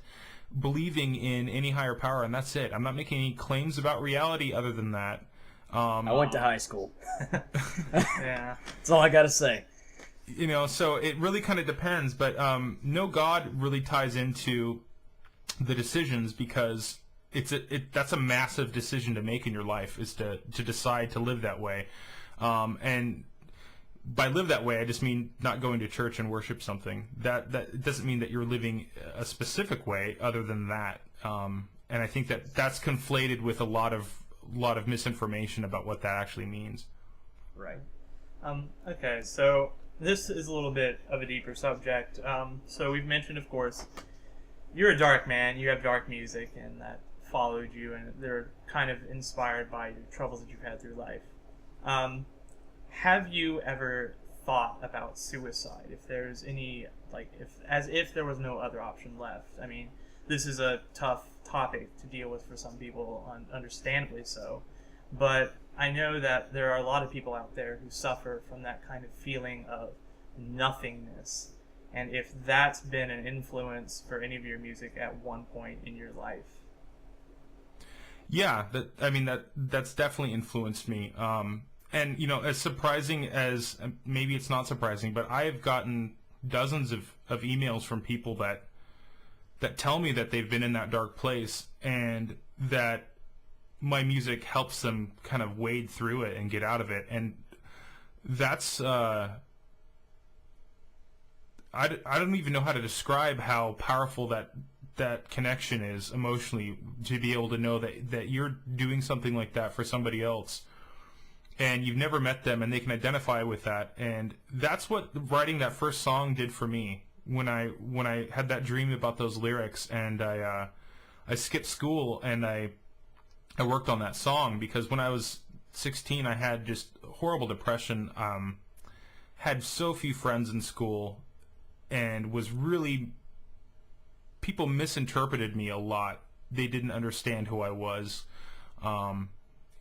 believing in any higher power, and that's it. I'm not making any claims about reality other than that.
I went to high school.
Yeah,
that's all I gotta say.
So it really kind of depends, but no God really ties into the decisions, because that's a massive decision to make in your life, is to decide to live that way. And by live that way, I just mean not going to church and worship something. That doesn't mean that you're living a specific way other than that. And I think that's conflated with a lot of misinformation about what that actually means.
Right. Okay, so this is a little bit of a deeper subject. So we've mentioned, of course, you're a dark man. You have dark music, and that followed you, and they're kind of inspired by your troubles that you've had through life. Have you ever thought about suicide? If there's any, as if there was no other option left. I mean, this is a tough topic to deal with for some people, understandably so. But I know that there are a lot of people out there who suffer from that kind of feeling of nothingness. And if that's been an influence for any of your music at one point in your life.
Yeah, that's definitely influenced me. And, as surprising as, maybe it's not surprising, but I have gotten dozens of emails from people that tell me that they've been in that dark place, and that my music helps them kind of wade through it and get out of it. And that's, I don't even know how to describe how powerful that connection is emotionally, to be able to know that you're doing something like that for somebody else, and you've never met them, and they can identify with that. And that's what writing that first song did for me. When I had that dream about those lyrics, and I skipped school, and I worked on that song, because when I was 16, I had just horrible depression, had so few friends in school, and was really, people misinterpreted me a lot. They didn't understand who I was.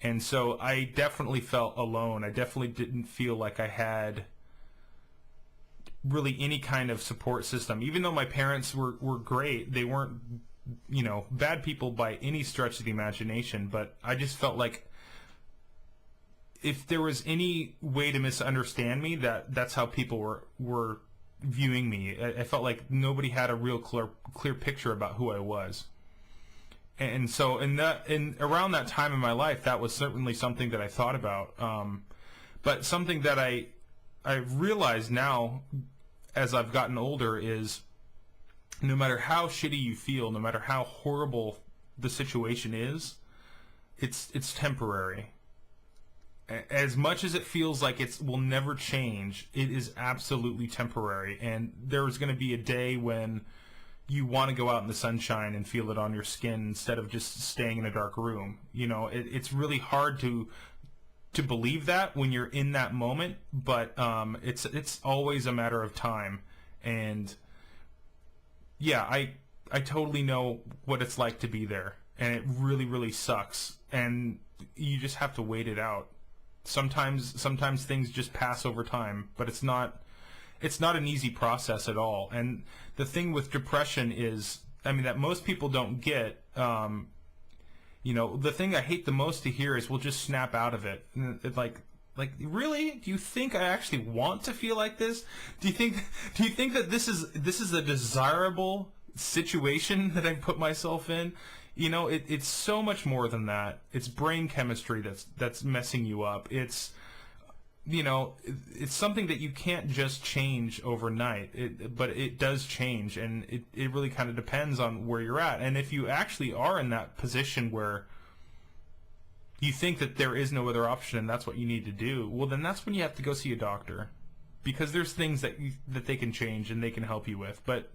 And so I definitely felt alone. I definitely didn't feel like I had really any kind of support system. Even though my parents were great, they weren't, bad people by any stretch of the imagination, but I just felt like if there was any way to misunderstand me, that's how people were viewing me. I felt like nobody had a real clear picture about who I was. And so around that time in my life, that was certainly something that I thought about. But something that I realize now, as I've gotten older, is no matter how shitty you feel, no matter how horrible the situation is, it's temporary. As much as it feels like it will never change, it is absolutely temporary. And there's going to be a day when you want to go out in the sunshine and feel it on your skin instead of just staying in a dark room. You know, it's really hard to believe that when you're in that moment, but it's always a matter of time. And yeah, I totally know what it's like to be there, and it really, really sucks. And you just have to wait it out. Sometimes things just pass over time, but it's not an easy process at all. And the thing with depression is, I mean, that most people don't get, you know, the thing I hate the most to hear is we'll just snap out of it. And like really? Do you think I actually want to feel like this? Do you think that this is a desirable situation that I put myself in? You know, it's so much more than that. It's brain chemistry that's messing you up. It's, you know, it's something that you can't just change overnight. But it does change, and it really kind of depends on where you're at. And if you actually are in that position where you think that there is no other option and that's what you need to do, well, then that's when you have to go see a doctor, because there's things that they can change and they can help you with. But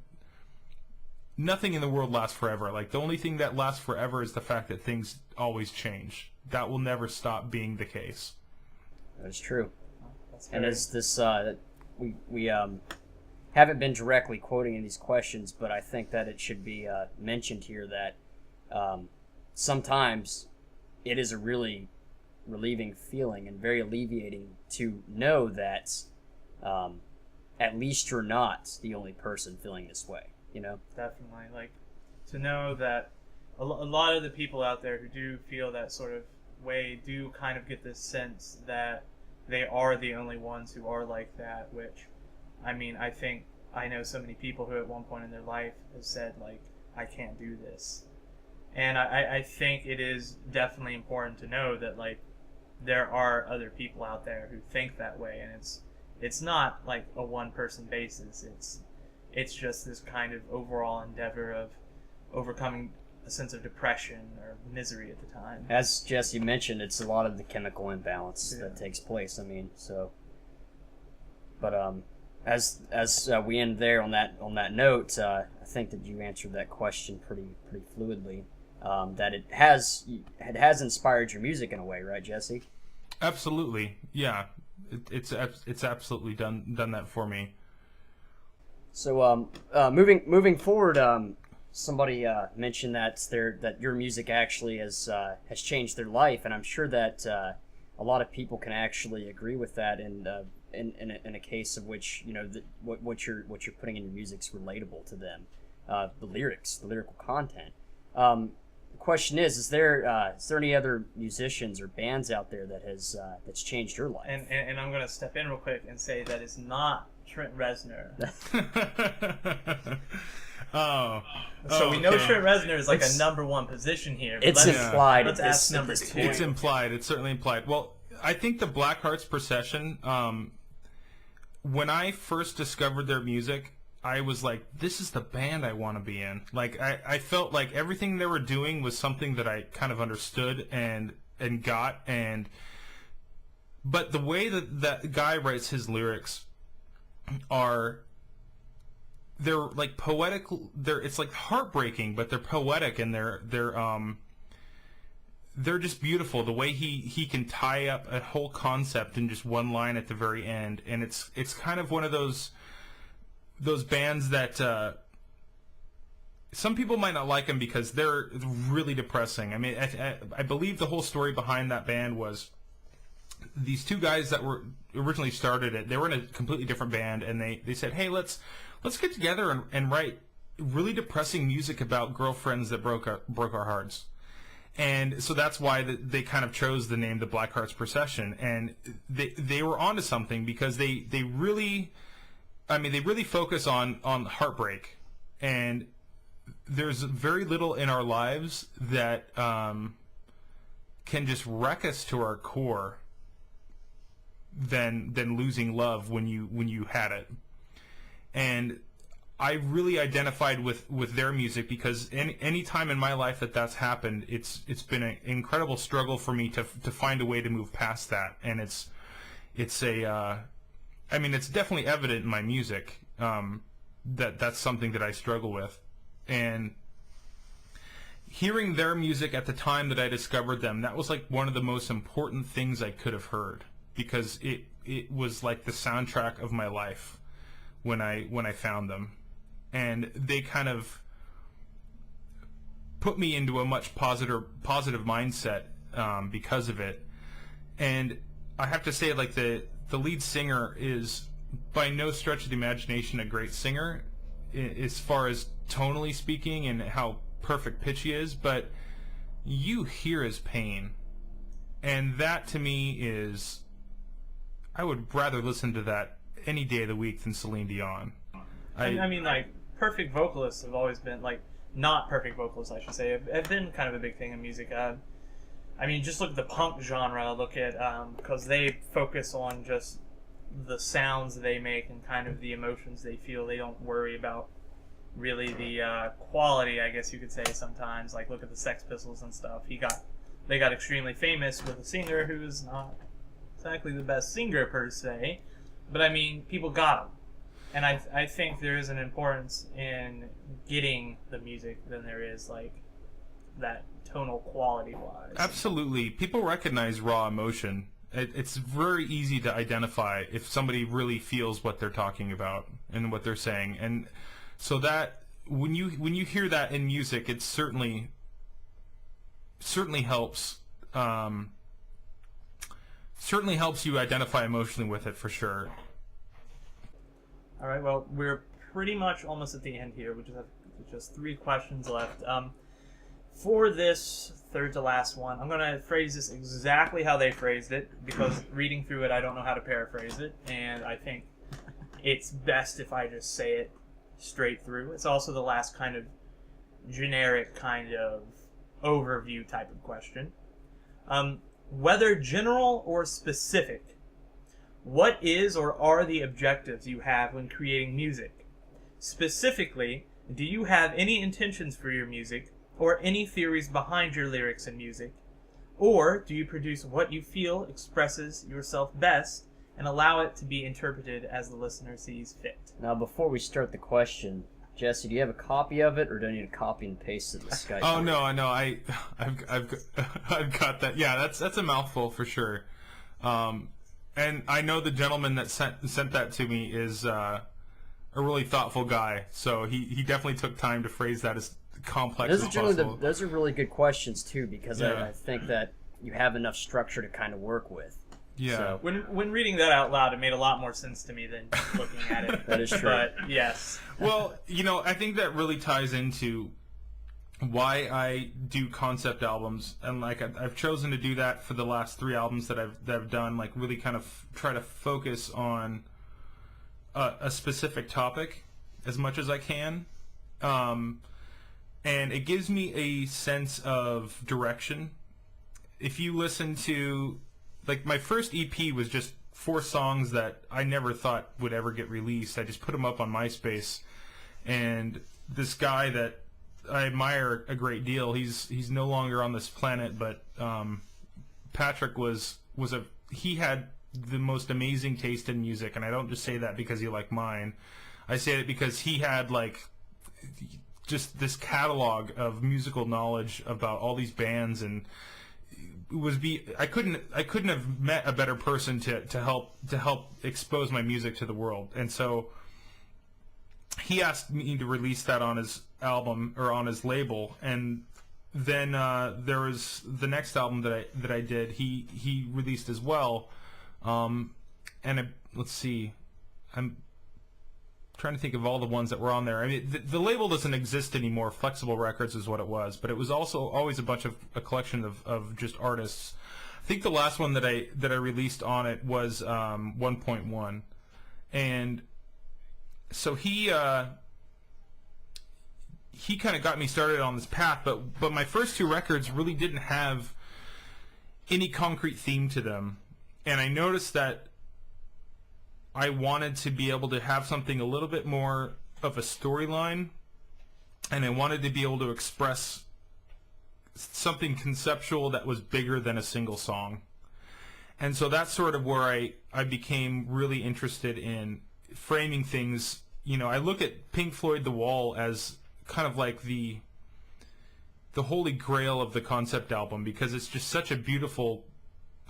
nothing in the world lasts forever. Like, the only thing that lasts forever is the fact that things always change. That will never stop being the case.
That's true. And as this, we haven't been directly quoting in these questions, but I think that it should be mentioned here that sometimes it is a really relieving feeling and very alleviating to know that at least you're not the only person feeling this way. You know?
Definitely. Like, to know that a lot of the people out there who do feel that sort of way do kind of get this sense that they are the only ones who are like that, which, I mean, I think I know so many people who at one point in their life have said, like, I can't do this. And I think it is definitely important to know that, like, there are other people out there who think that way, and it's not like a one-person basis. It's just this kind of overall endeavor of overcoming a sense of depression or misery at the time.
As Jesse mentioned, it's a lot of the chemical imbalance that takes place. I mean, so, but as we end there on that note, I think that you answered that question pretty fluidly. That it has inspired your music in a way, right, Jesse?
Absolutely, yeah. It's absolutely done that for me.
So moving forward, somebody mentioned that your music actually has changed their life, and I'm sure that a lot of people can actually agree with that. And in a case of which, you know, what you're putting in your music's relatable to them, the lyrics, the lyrical content. The question is there any other musicians or bands out there that's changed your life?
And I'm gonna step in real quick and say that is not Trent Reznor. So we know Trent Reznor is like a number one position here.
It's implied.
Let's ask number two.
It's implied. It's certainly implied. Well, I think the Black Hearts Procession, when I first discovered their music, I was like, this is the band I want to be in. Like, I felt like everything they were doing was something that I kind of understood and got. But the way that guy writes his lyrics they're like poetic. It's like heartbreaking, but they're poetic, and they're just beautiful. The way he can tie up a whole concept in just one line at the very end, and it's kind of one of those bands that some people might not like them because they're really depressing. I mean, I believe the whole story behind that band was these two guys that were originally started it. They were in a completely different band, and they said, hey, let's get together and write really depressing music about girlfriends that broke our hearts. And so that's why they kind of chose the name the Black Hearts Procession. And they were onto something, because they really focus on heartbreak. And there's very little in our lives that can just wreck us to our core than losing love when you had it. And I really identified with their music, because any time in my life that's happened, it's been an incredible struggle for me to find a way to move past that, and it's definitely evident in my music, that's something that I struggle with. And hearing their music at the time that I discovered them, that was like one of the most important things I could have heard, because it was like the soundtrack of my life when I found them. And they kind of put me into a much positive mindset because of it. And I have to say, like, the lead singer is by no stretch of the imagination a great singer as far as tonally speaking and how perfect pitch he is, but you hear his pain. And that to me is, I would rather listen to that any day of the week than Celine Dion.
I mean, like, perfect vocalists have always been, like, not perfect vocalists, I should say, have been kind of a big thing in music. I mean, just look at the punk genre, look at, because they focus on just the sounds they make and kind of the emotions they feel. They don't worry about really the quality, I guess you could say sometimes. Like, look at the Sex Pistols and stuff. They got extremely famous with a singer who's not exactly the best singer per se, but I mean, people got him. And I think there is an importance in getting the music than there is, like, that tonal quality-wise.
Absolutely. People recognize raw emotion. It's very easy to identify if somebody really feels what they're talking about and what they're saying. And so that, when you hear that in music, it certainly helps. Certainly helps you identify emotionally with it, for sure.
All right, well, we're pretty much almost at the end here. We just have just 3 questions left. For this third to last one, I'm going to phrase this exactly how they phrased it, because reading through it, I don't know how to paraphrase it, and I think it's best if I just say it straight through. It's also the last kind of generic kind of overview type of question. Whether general or specific, what is or are the objectives you have when creating music? Specifically, do you have any intentions for your music, or any theories behind your lyrics and music? Or do you produce what you feel expresses yourself best and allow it to be interpreted as the listener sees fit?
Now, before we start the question, Jesse, do you have a copy of it, or do I need to copy and paste it to Skype?
Oh no, I know. I've got that. Yeah, that's a mouthful for sure. And I know the gentleman that sent that to me is a really thoughtful guy. So he definitely took time to phrase that as complex as possible.
Those are really good questions too, because
Yeah.
I think that you have enough structure to kind of work with.
Yeah.
So,
When reading that out loud, it made a lot more sense to me than looking at it.
That is true.
But yes.
Well, I think that really ties into why I do concept albums, and like I've chosen to do that for the last 3 albums that I've done, like really kind of try to focus on a specific topic as much as I can, and it gives me a sense of direction. If you listen to, like, my first EP was just 4 songs that I never thought would ever get released. I just put them up on MySpace, and this guy that I admire a great deal, he's no longer on this planet, but Patrick he had the most amazing taste in music, and I don't just say that because he liked mine. I say it because he had, like, just this catalog of musical knowledge about all these bands, and I couldn't have met a better person to help expose my music to the world. And so he asked me to release that on his album, or on his label, and then there was the next album that I did. He released as well, let's see, I'm trying to think of all the ones that were on there. I mean, the label doesn't exist anymore. Flexible Records is what it was, but it was also always a collection of just artists. I think the last one that I released on it was 1.1, and so he kind of got me started on this path, but my first 2 records really didn't have any concrete theme to them, and I noticed that I wanted to be able to have something a little bit more of a storyline, and I wanted to be able to express something conceptual that was bigger than a single song. And so that's sort of where I became really interested in framing things. You know, I look at Pink Floyd The Wall as kind of like the holy grail of the concept album, because it's just such a beautiful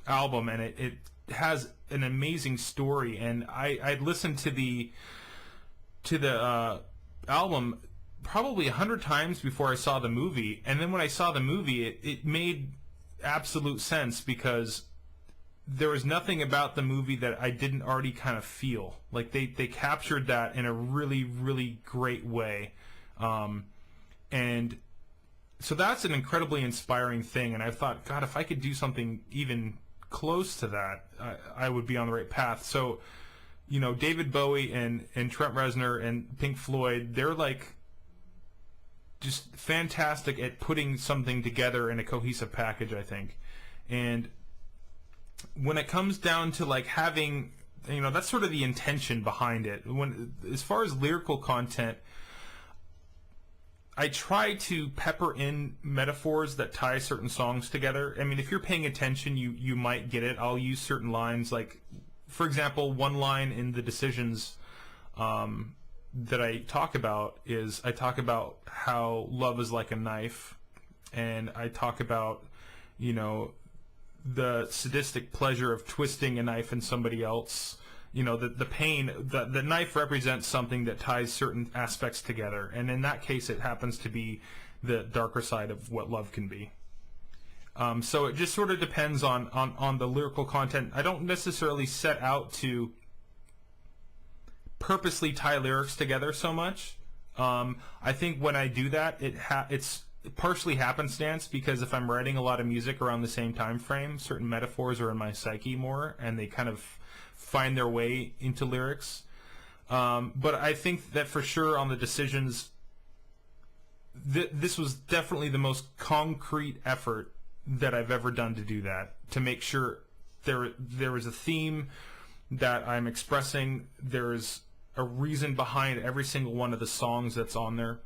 album, and it has an amazing story. And I'd listened to the album probably 100 times before I saw the movie, and then when I saw the movie, it made absolute sense, because there was nothing about the movie that I didn't already kind of feel. Like they captured that in a really, really great way. And so that's an incredibly inspiring thing, and I thought, God, if I could do something even close to that, I would be on the right path. So, you know, David Bowie and Trent Reznor and Pink Floyd, they're like just fantastic at putting something together in a cohesive package, I think. And when it comes down to like having, you know, that's sort of the intention behind it. When, as far as lyrical content, I try to pepper in metaphors that tie certain songs together. I mean, if you're paying attention, you might get it. I'll use certain lines, like, for example, one line in The Decisions that I talk about is, I talk about how love is like a knife, and I talk about, you know, the sadistic pleasure of twisting a knife in somebody else. You know, the pain, the knife represents something that ties certain aspects together, and in that case it happens to be the darker side of what love can be. So it just sort of depends on the lyrical content. I don't necessarily set out to purposely tie lyrics together so much. I think when I do that, it's partially happenstance, because if I'm writing a lot of music around the same time frame, certain metaphors are in my psyche more, and they kind of find their way into lyrics. But I think that for sure on The Decisions, this was definitely the most concrete effort that I've ever done to do that, to make sure there is a theme that I'm expressing, there's a reason behind every single one of the songs that's on there.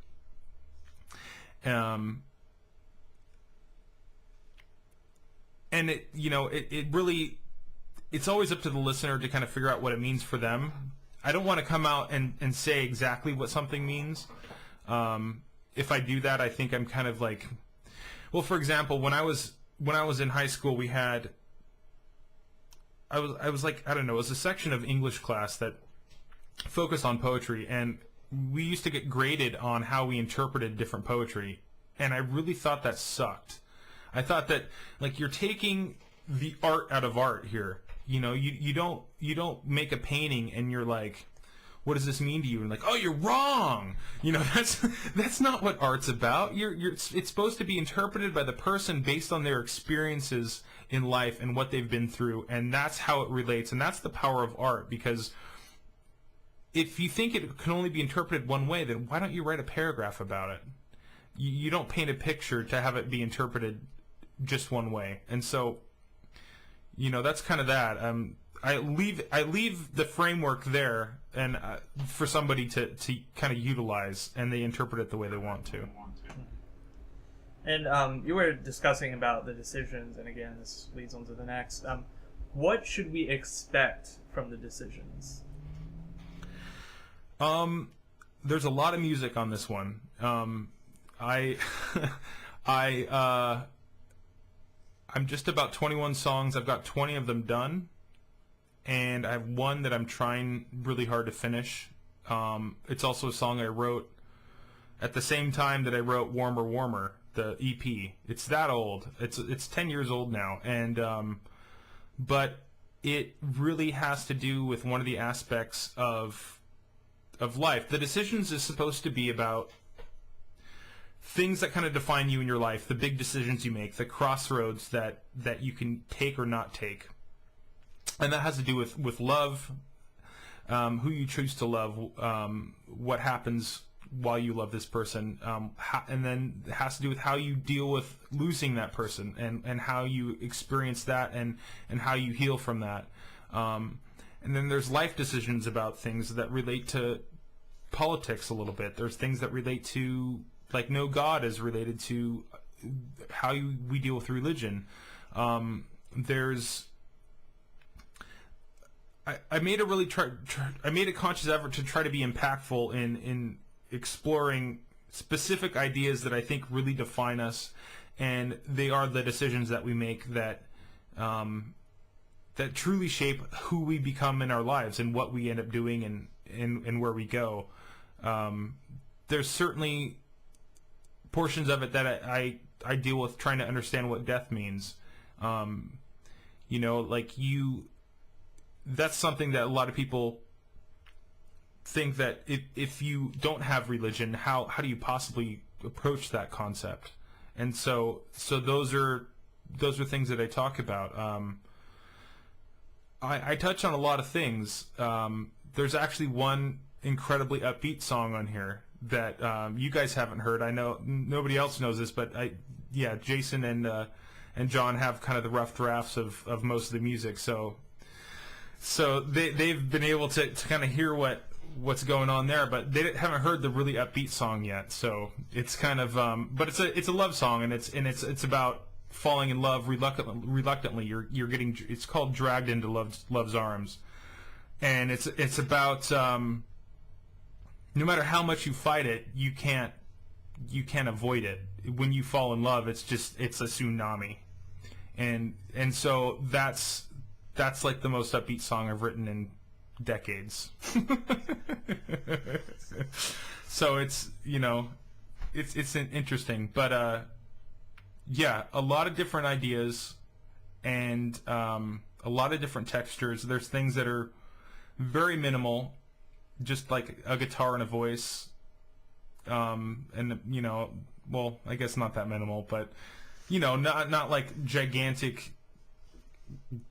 And it, you know, it really, it's always up to the listener to kind of figure out what it means for them. I don't want to come out and say exactly what something means. If I do that, I think I'm kind of like, well, for example, when I was in high school, we had, I was like, I don't know, it was a section of English class that focused on poetry, and we used to get graded on how we interpreted different poetry, and I really thought that sucked. I thought that, like, you're taking the art out of art here. You know, you don't make a painting and you're like, what does this mean to you? And like, oh, you're wrong. You know, that's not what art's about. It's supposed to be interpreted by the person based on their experiences in life and what they've been through, and that's how it relates, and that's the power of art. Because if you think it can only be interpreted one way, then why don't you write a paragraph about it? You don't paint a picture to have it be interpreted just one way. And so, you know, that's kind of that. I leave the framework there, and for somebody to kind of utilize, and they interpret it the way they want to.
And you were discussing about The Decisions, and again, this leads on to the next. What should we expect from The Decisions?
There's a lot of music on this one. I'm just about 21 songs. I've got 20 of them done, and I have one that I'm trying really hard to finish. It's also a song I wrote at the same time that I wrote Warmer Warmer, the EP. It's that old. It's 10 years old now, and but it really has to do with one of the aspects of life. The Decisions is supposed to be about things that kind of define you in your life, the big decisions you make, the crossroads that you can take or not take. And that has to do with love, who you choose to love, what happens while you love this person, and then it has to do with how you deal with losing that person, and how you experience that, and how you heal from that. And then there's life decisions about things that relate to politics a little bit. There's things that relate to, like, no God is related to how we deal with religion. I made a really I made a conscious effort to try to be impactful in exploring specific ideas that I think really define us, and they are the decisions that we make that that truly shape who we become in our lives and what we end up doing and where we go. There's certainly portions of it that I deal with trying to understand what death means. That's something that a lot of people think that if you don't have religion, how do you possibly approach that concept? And so those are things that I talk about. I touch on a lot of things. There's actually one incredibly upbeat song on here that you guys haven't heard. I know nobody else knows this, but Jason and Jon have kind of the rough drafts of most of the music, so they've been able to kind of hear what's going on there, but they haven't heard the really upbeat song yet. So it's kind of but it's a love song, and it's about falling in love reluctantly. You're getting, it's called Dragged into Love's Arms, and it's about no matter how much you fight it, you can't avoid it. When you fall in love, it's a tsunami, and so that's like the most upbeat song I've written in decades. So it's interesting, but a lot of different ideas and a lot of different textures. There's things that are very minimal, just like a guitar and a voice, and well, I guess not that minimal, but not like gigantic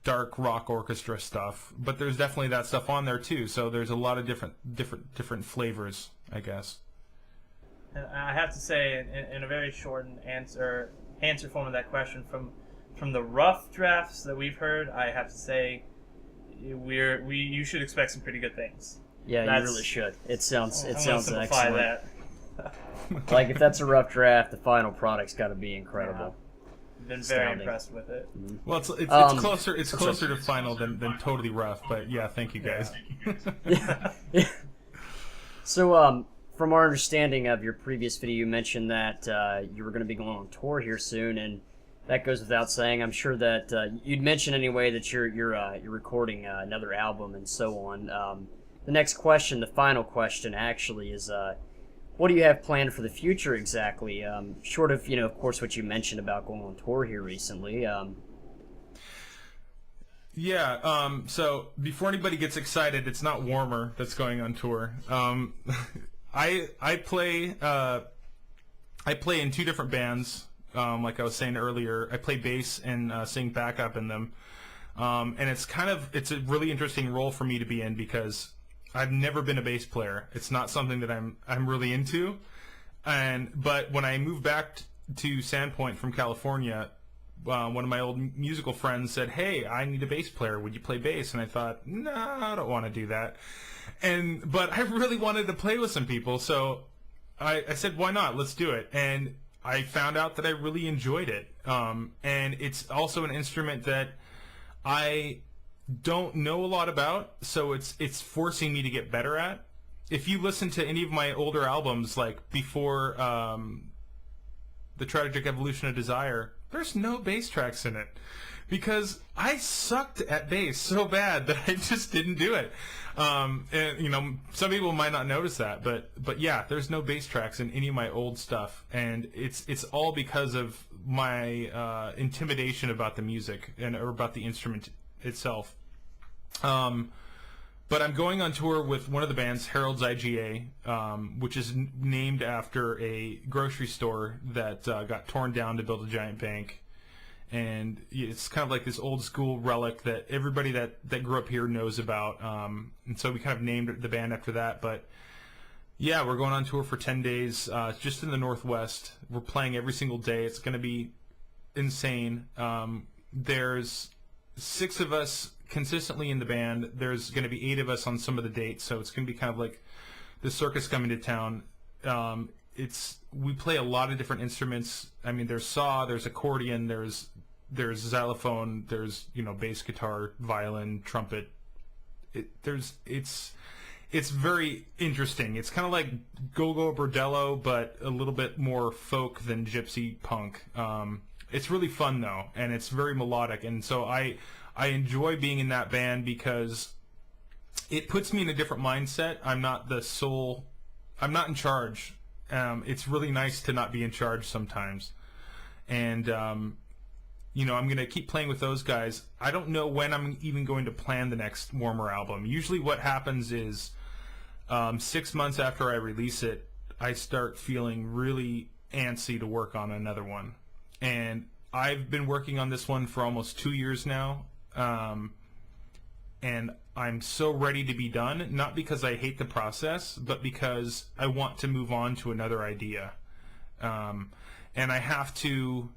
dark rock orchestra stuff, but there's definitely that stuff on there too. So there's a lot of different flavors, I guess.
And I have to say, in a very shortened answer form of that question, from the rough drafts that we've heard, I have to say you should expect some pretty good things.
Yeah, you really should. It sounds
simplify
excellent.
That.
Like, if that's a rough draft, the final product's got to be incredible.
Been very impressed with it.
Well, it's closer to final than totally rough, but yeah, thank you guys.
Yeah. So, from our understanding of your previous video, you mentioned that you were going to be going on tour here soon, and that goes without saying. I'm sure that you'd mentioned anyway that you're recording another album and so on. The next question, the final question, actually, is what do you have planned for the future exactly? Short of, of course, what you mentioned about going on tour here recently.
So before anybody gets excited, it's not Warmer that's going on tour. I play in two different bands. Like I was saying earlier, I play bass and sing backup in them. And it's a really interesting role for me to be in because I've never been a bass player. It's not something that I'm really into. But when I moved back to Sandpoint from California, one of my old musical friends said, "Hey, I need a bass player. Would you play bass?" And I thought, "No, I don't want to do that." But I really wanted to play with some people, so I said, "Why not? Let's do it." And I found out that I really enjoyed it. And it's also an instrument that I don't know a lot about, so it's forcing me to get better at. If you listen to any of my older albums, like before The Tragic Evolution of Desire, there's no bass tracks in it because I sucked at bass so bad that I just didn't do it. And some people might not notice that, but yeah, there's no bass tracks in any of my old stuff, and it's all because of my intimidation about the music or about the instrument itself. But I'm going on tour with one of the bands, Harold's IGA, which is named after a grocery store that got torn down to build a giant bank. And it's kind of like this old school relic that everybody that grew up here knows about. And so we kind of named the band after that. But yeah, we're going on tour for 10 days, just in the Northwest. We're playing every single day. It's going to be insane. There's 6 of us consistently in the band. There's going to be 8 of us on some of the dates, so it's going to be kind of like the circus coming to town, we play a lot of different instruments. I mean, there's saw, there's accordion, there's xylophone, there's bass guitar, violin, trumpet. It's very interesting. It's kind of like Go-Go Bordello, but a little bit more folk than gypsy punk. It's really fun though, and it's very melodic, and so I enjoy being in that band because it puts me in a different mindset. I'm not in charge. It's really nice to not be in charge sometimes, and I'm going to keep playing with those guys. I don't know when I'm even going to plan the next Warmer album. Usually what happens is 6 months after I release it, I start feeling really antsy to work on another one. And I've been working on this one for almost 2 years now, and I'm so ready to be done, not because I hate the process, but because I want to move on to another idea. And I have to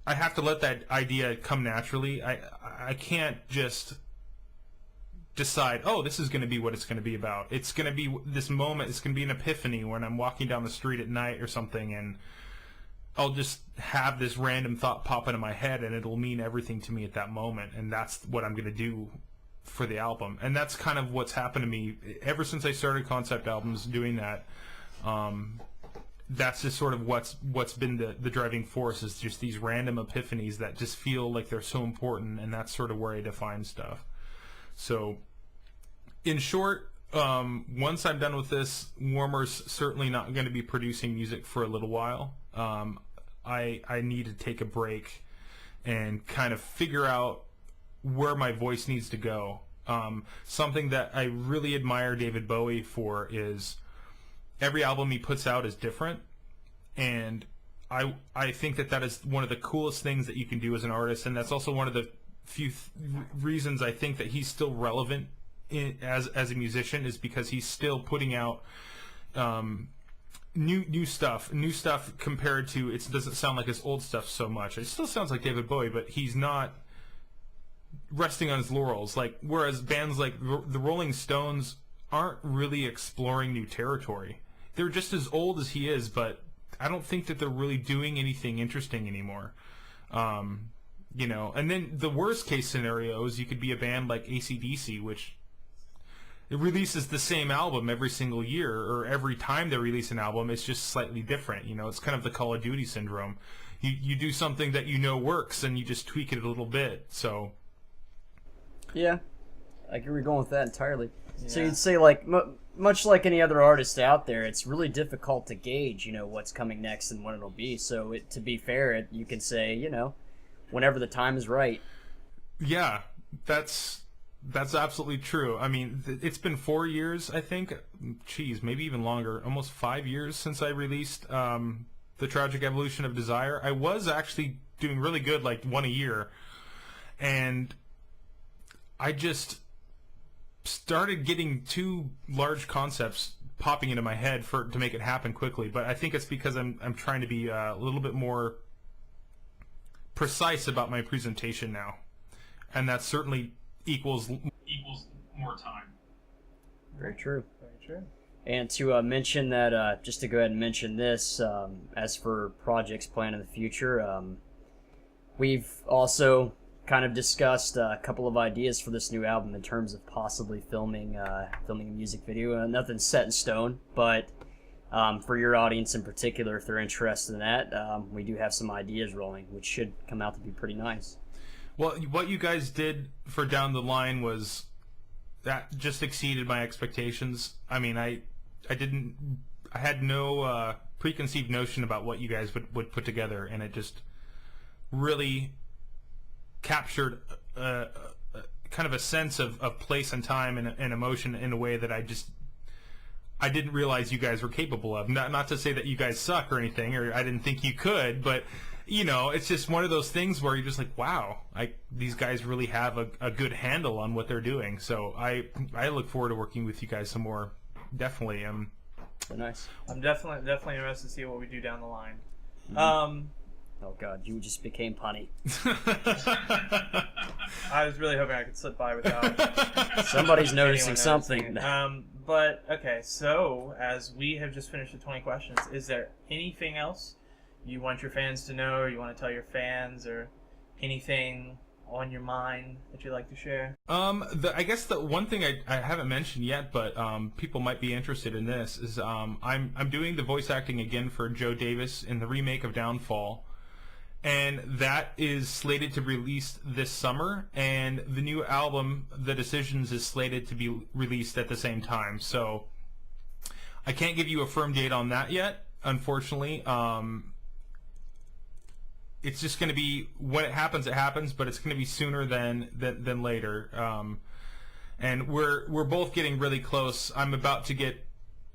let that idea come naturally. I can't just decide, oh, this is going to be what it's going to be about. It's going to be this moment. It's going to be an epiphany when I'm walking down the street at night or something, and I'll just have this random thought pop into my head, and it'll mean everything to me at that moment, and that's what I'm going to do for the album. And that's kind of what's happened to me ever since I started concept albums, doing that. That's just sort of what's been the driving force, is just these random epiphanies that just feel like they're so important, and that's sort of where I define stuff. So, in short, once I'm done with this, Warmer's certainly not going to be producing music for a little while. I need to take a break and kind of figure out where my voice needs to go. Something that I really admire David Bowie for is every album he puts out is different, and I think that is one of the coolest things that you can do as an artist, and that's also one of the few reasons I think that he's still relevant as a musician, is because he's still putting out new stuff compared to, it doesn't sound like his old stuff so much. It still sounds like David Bowie, but he's not resting on his laurels. Like, whereas bands like the Rolling Stones aren't really exploring new territory. They're just as old as he is, but I don't think that they're really doing anything interesting anymore. And then the worst case scenario is you could be a band like AC/DC, which it releases the same album every single year, or every time they release an album, it's just slightly different. It's kind of the Call of Duty syndrome. You do something that works, and you just tweak it a little bit. So,
yeah, I agree going with that entirely. Yeah. So you'd say, like, much like any other artist out there, it's really difficult to gauge, what's coming next and when it'll be. So to be fair, you can say, whenever the time is right.
Yeah, that's absolutely true. I mean, it's been 4 years, I think. Geez, maybe even longer. Almost 5 years since I released The Tragic Evolution of Desire. I was actually doing really good, like one a year. And I just started getting two large concepts popping into my head to make it happen quickly. But I think it's because I'm trying to be a little bit more precise about my presentation now. And that certainly equals more time.
Very true.
Very true.
And to mention that, just to go ahead and mention this, as for projects planned in the future, we've also kind of discussed a couple of ideas for this new album in terms of possibly filming a music video. Nothing's set in stone, but for your audience in particular, if they're interested in that, we do have some ideas rolling, which should come out to be pretty nice.
Well, what you guys did for Down the Line that just exceeded my expectations. I mean, I had no preconceived notion about what you guys would put together, and it just really captured kind of a sense of place and time and emotion in a way that I didn't realize you guys were capable of. Not to say that you guys suck or anything, or I didn't think you could, but it's just one of those things where you're just like, wow, these guys really have a good handle on what they're doing. So I look forward to working with you guys some more. Definitely.
Nice.
I'm definitely interested to see what we do down the line.
Mm-hmm. Oh God, you just became punny.
I was really hoping I could slip by without
somebody's noticing something.
But okay, so as we have just finished the 20 questions, is there anything else you want your fans to know, or you want to tell your fans, or anything on your mind that you'd like to share?
I guess the one thing I haven't mentioned yet, but people might be interested in this, is I'm doing the voice acting again for Joe Davis in the remake of Downfall, and that is slated to be released this summer, and the new album, The Decisions, is slated to be released at the same time. So I can't give you a firm date on that yet, unfortunately. It's just going to be, when it happens, but it's going to be sooner than later. And we're both getting really close. I'm about to get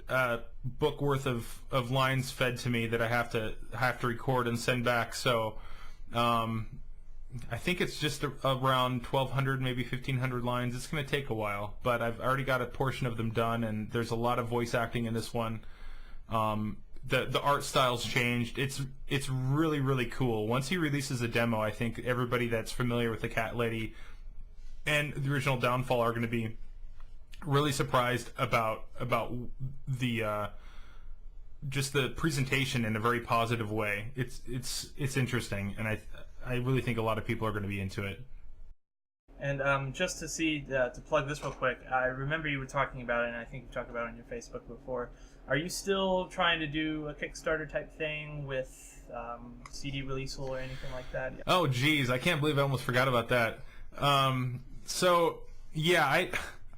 a book worth of lines fed to me that I have to record and send back. So I think it's just around 1,200, maybe 1,500 lines. It's going to take a while, but I've already got a portion of them done, and there's a lot of voice acting in this one. The art style's changed. It's really, really cool. Once he releases a demo, I think everybody that's familiar with the Cat Lady and the original Downfall are going to be really surprised about the just the presentation in a very positive way. It's interesting, and I really think a lot of people are going to be into it.
And just to plug this real quick, I remember you were talking about it, and I think you talked about it on your Facebook before. Are you still trying to do a Kickstarter type thing with CD releasal or anything like that?
Oh, geez, I can't believe I almost forgot about that. So yeah,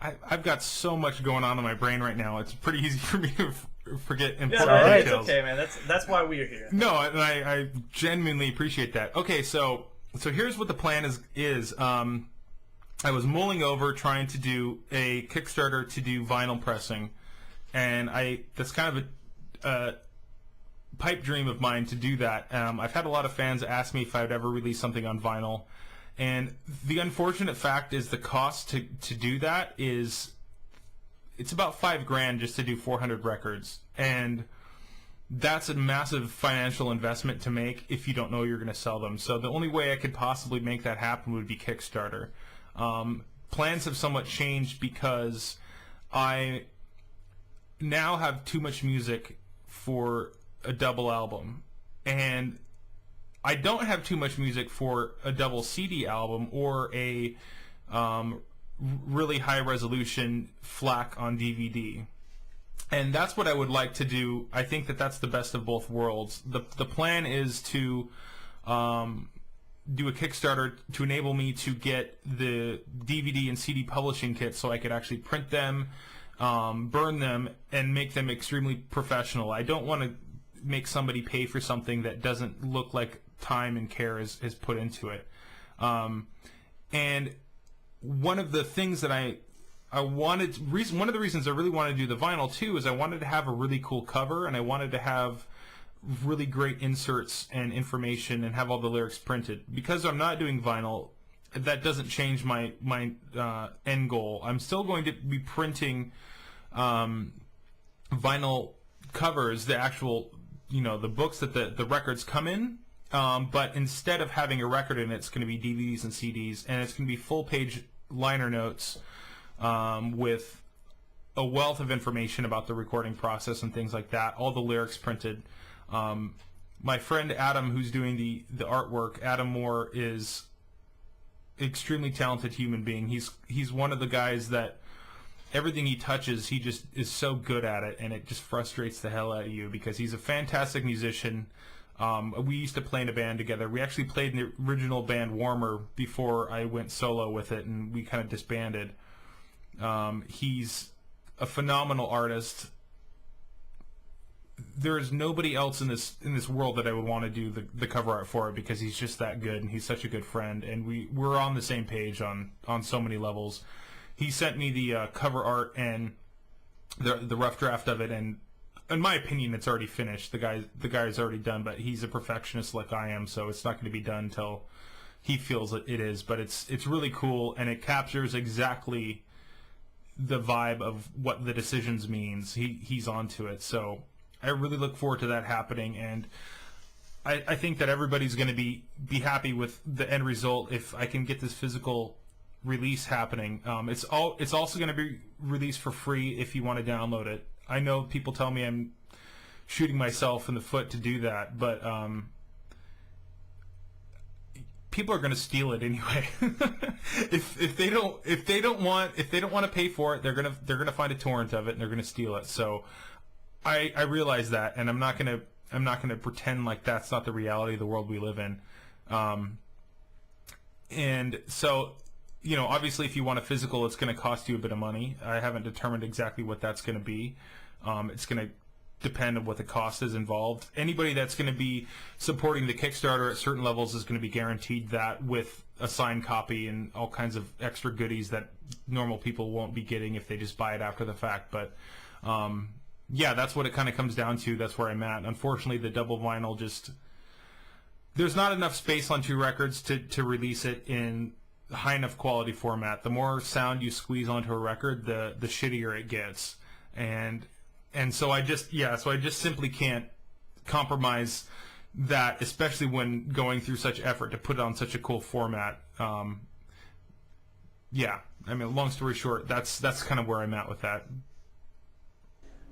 I've got so much going on in my brain right now. It's pretty easy for me to forget important details.
It's okay, man. That's why we are here.
No, and I genuinely appreciate that. Okay, so here's what the plan is. I was mulling over trying to do a Kickstarter to do vinyl pressing, and that's kind of a pipe dream of mine to do that. I've had a lot of fans ask me if I would ever release something on vinyl, and the unfortunate fact is the cost to do that is it's about $5,000 just to do 400 records, and that's a massive financial investment to make if you don't know you're going to sell them. So the only way I could possibly make that happen would be Kickstarter. Plans have somewhat changed because I now have too much music for a double album, and I don't have too much music for a double CD album or a really high resolution FLAC on DVD. And that's what I would like to do. I think that's the best of both worlds. The plan is to do a Kickstarter to enable me to get the DVD and CD publishing kits so I could actually print them, burn them, and make them extremely professional. I don't want to make somebody pay for something that doesn't look like time and care is put into it. And one of the things that one of the reasons I really wanted to do the vinyl too is I wanted to have a really cool cover, and I wanted to have really great inserts and information and have all the lyrics printed. Because I'm not doing vinyl, that doesn't change my end goal. I'm still going to be printing vinyl covers, the actual, the books that the records come in, but instead of having a record in it, it's going to be DVDs and CDs, and it's going to be full-page liner notes with a wealth of information about the recording process and things like that, all the lyrics printed. My friend Adam, who's doing the artwork, Adam Moore, is extremely talented human being. He's one of the guys that everything he touches, he just is so good at it, and it just frustrates the hell out of you because he's a fantastic musician. We used to play in a band together. We actually played in the original band Warmer before I went solo with it, and we kind of disbanded. He's a phenomenal artist. There's nobody else in this world that I would want to do the cover art for it because he's just that good, and he's such a good friend, and we're on the same page on so many levels. He sent me the cover art and the rough draft of it, and in my opinion, it's already finished. The guy's already done, but he's a perfectionist like I am, so it's not going to be done until he feels it is. But it's really cool, and it captures exactly the vibe of what The Decisions means. He's onto it, so I really look forward to that happening, and I think that everybody's going to be happy with the end result if I can get this physical release happening. It's also going to be released for free if you want to download it. I know people tell me I'm shooting myself in the foot to do that, but people are going to steal it anyway. if they don't want to pay for it, they're gonna find a torrent of it and they're gonna steal it. So I realize that, and I'm not gonna pretend like that's not the reality of the world we live in. And so, obviously, if you want a physical, it's going to cost you a bit of money. I haven't determined exactly what that's going to be. It's going to depend on what the cost is involved. Anybody that's going to be supporting the Kickstarter at certain levels is going to be guaranteed that with a signed copy and all kinds of extra goodies that normal people won't be getting if they just buy it after the fact. But yeah, that's what it kind of comes down to. That's where I'm at. Unfortunately, the double vinyl there's not enough space on 2 records to release it in high enough quality format. The more sound you squeeze onto a record, the shittier it gets. And so I just simply can't compromise that, especially when going through such effort to put it on such a cool format. Yeah, I mean, long story short, that's kind of where I'm at with that.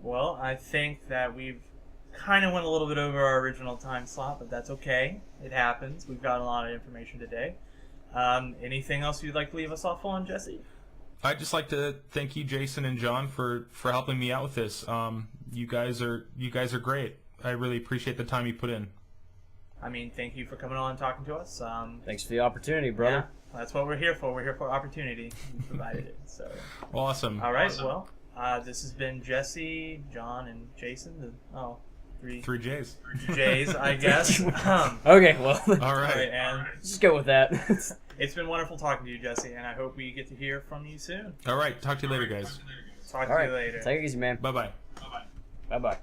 Well, I think that we've kind of went a little bit over our original time slot, but that's okay. It happens. We've got a lot of information today. Anything else you'd like to leave us off on, Jesse?
I'd just like to thank you, Jason and John, for helping me out with this. You guys are great. I really appreciate the time you put in.
I mean, thank you for coming on and talking to us.
Thanks for the opportunity, brother.
Yeah, that's what we're here for. We're here for opportunity. You provided it. So.
Awesome.
All right. Awesome. Well, this has been Jesse, John, and Jason. Three J's. J's, I guess.
Okay, well.
All right.
And
just go with that.
It's been wonderful talking to you, Jesse, and I hope we get to hear from you soon.
All right. Talk to you later, guys.
Talk to you later.
Take it easy, man.
Bye-bye.
Bye-bye.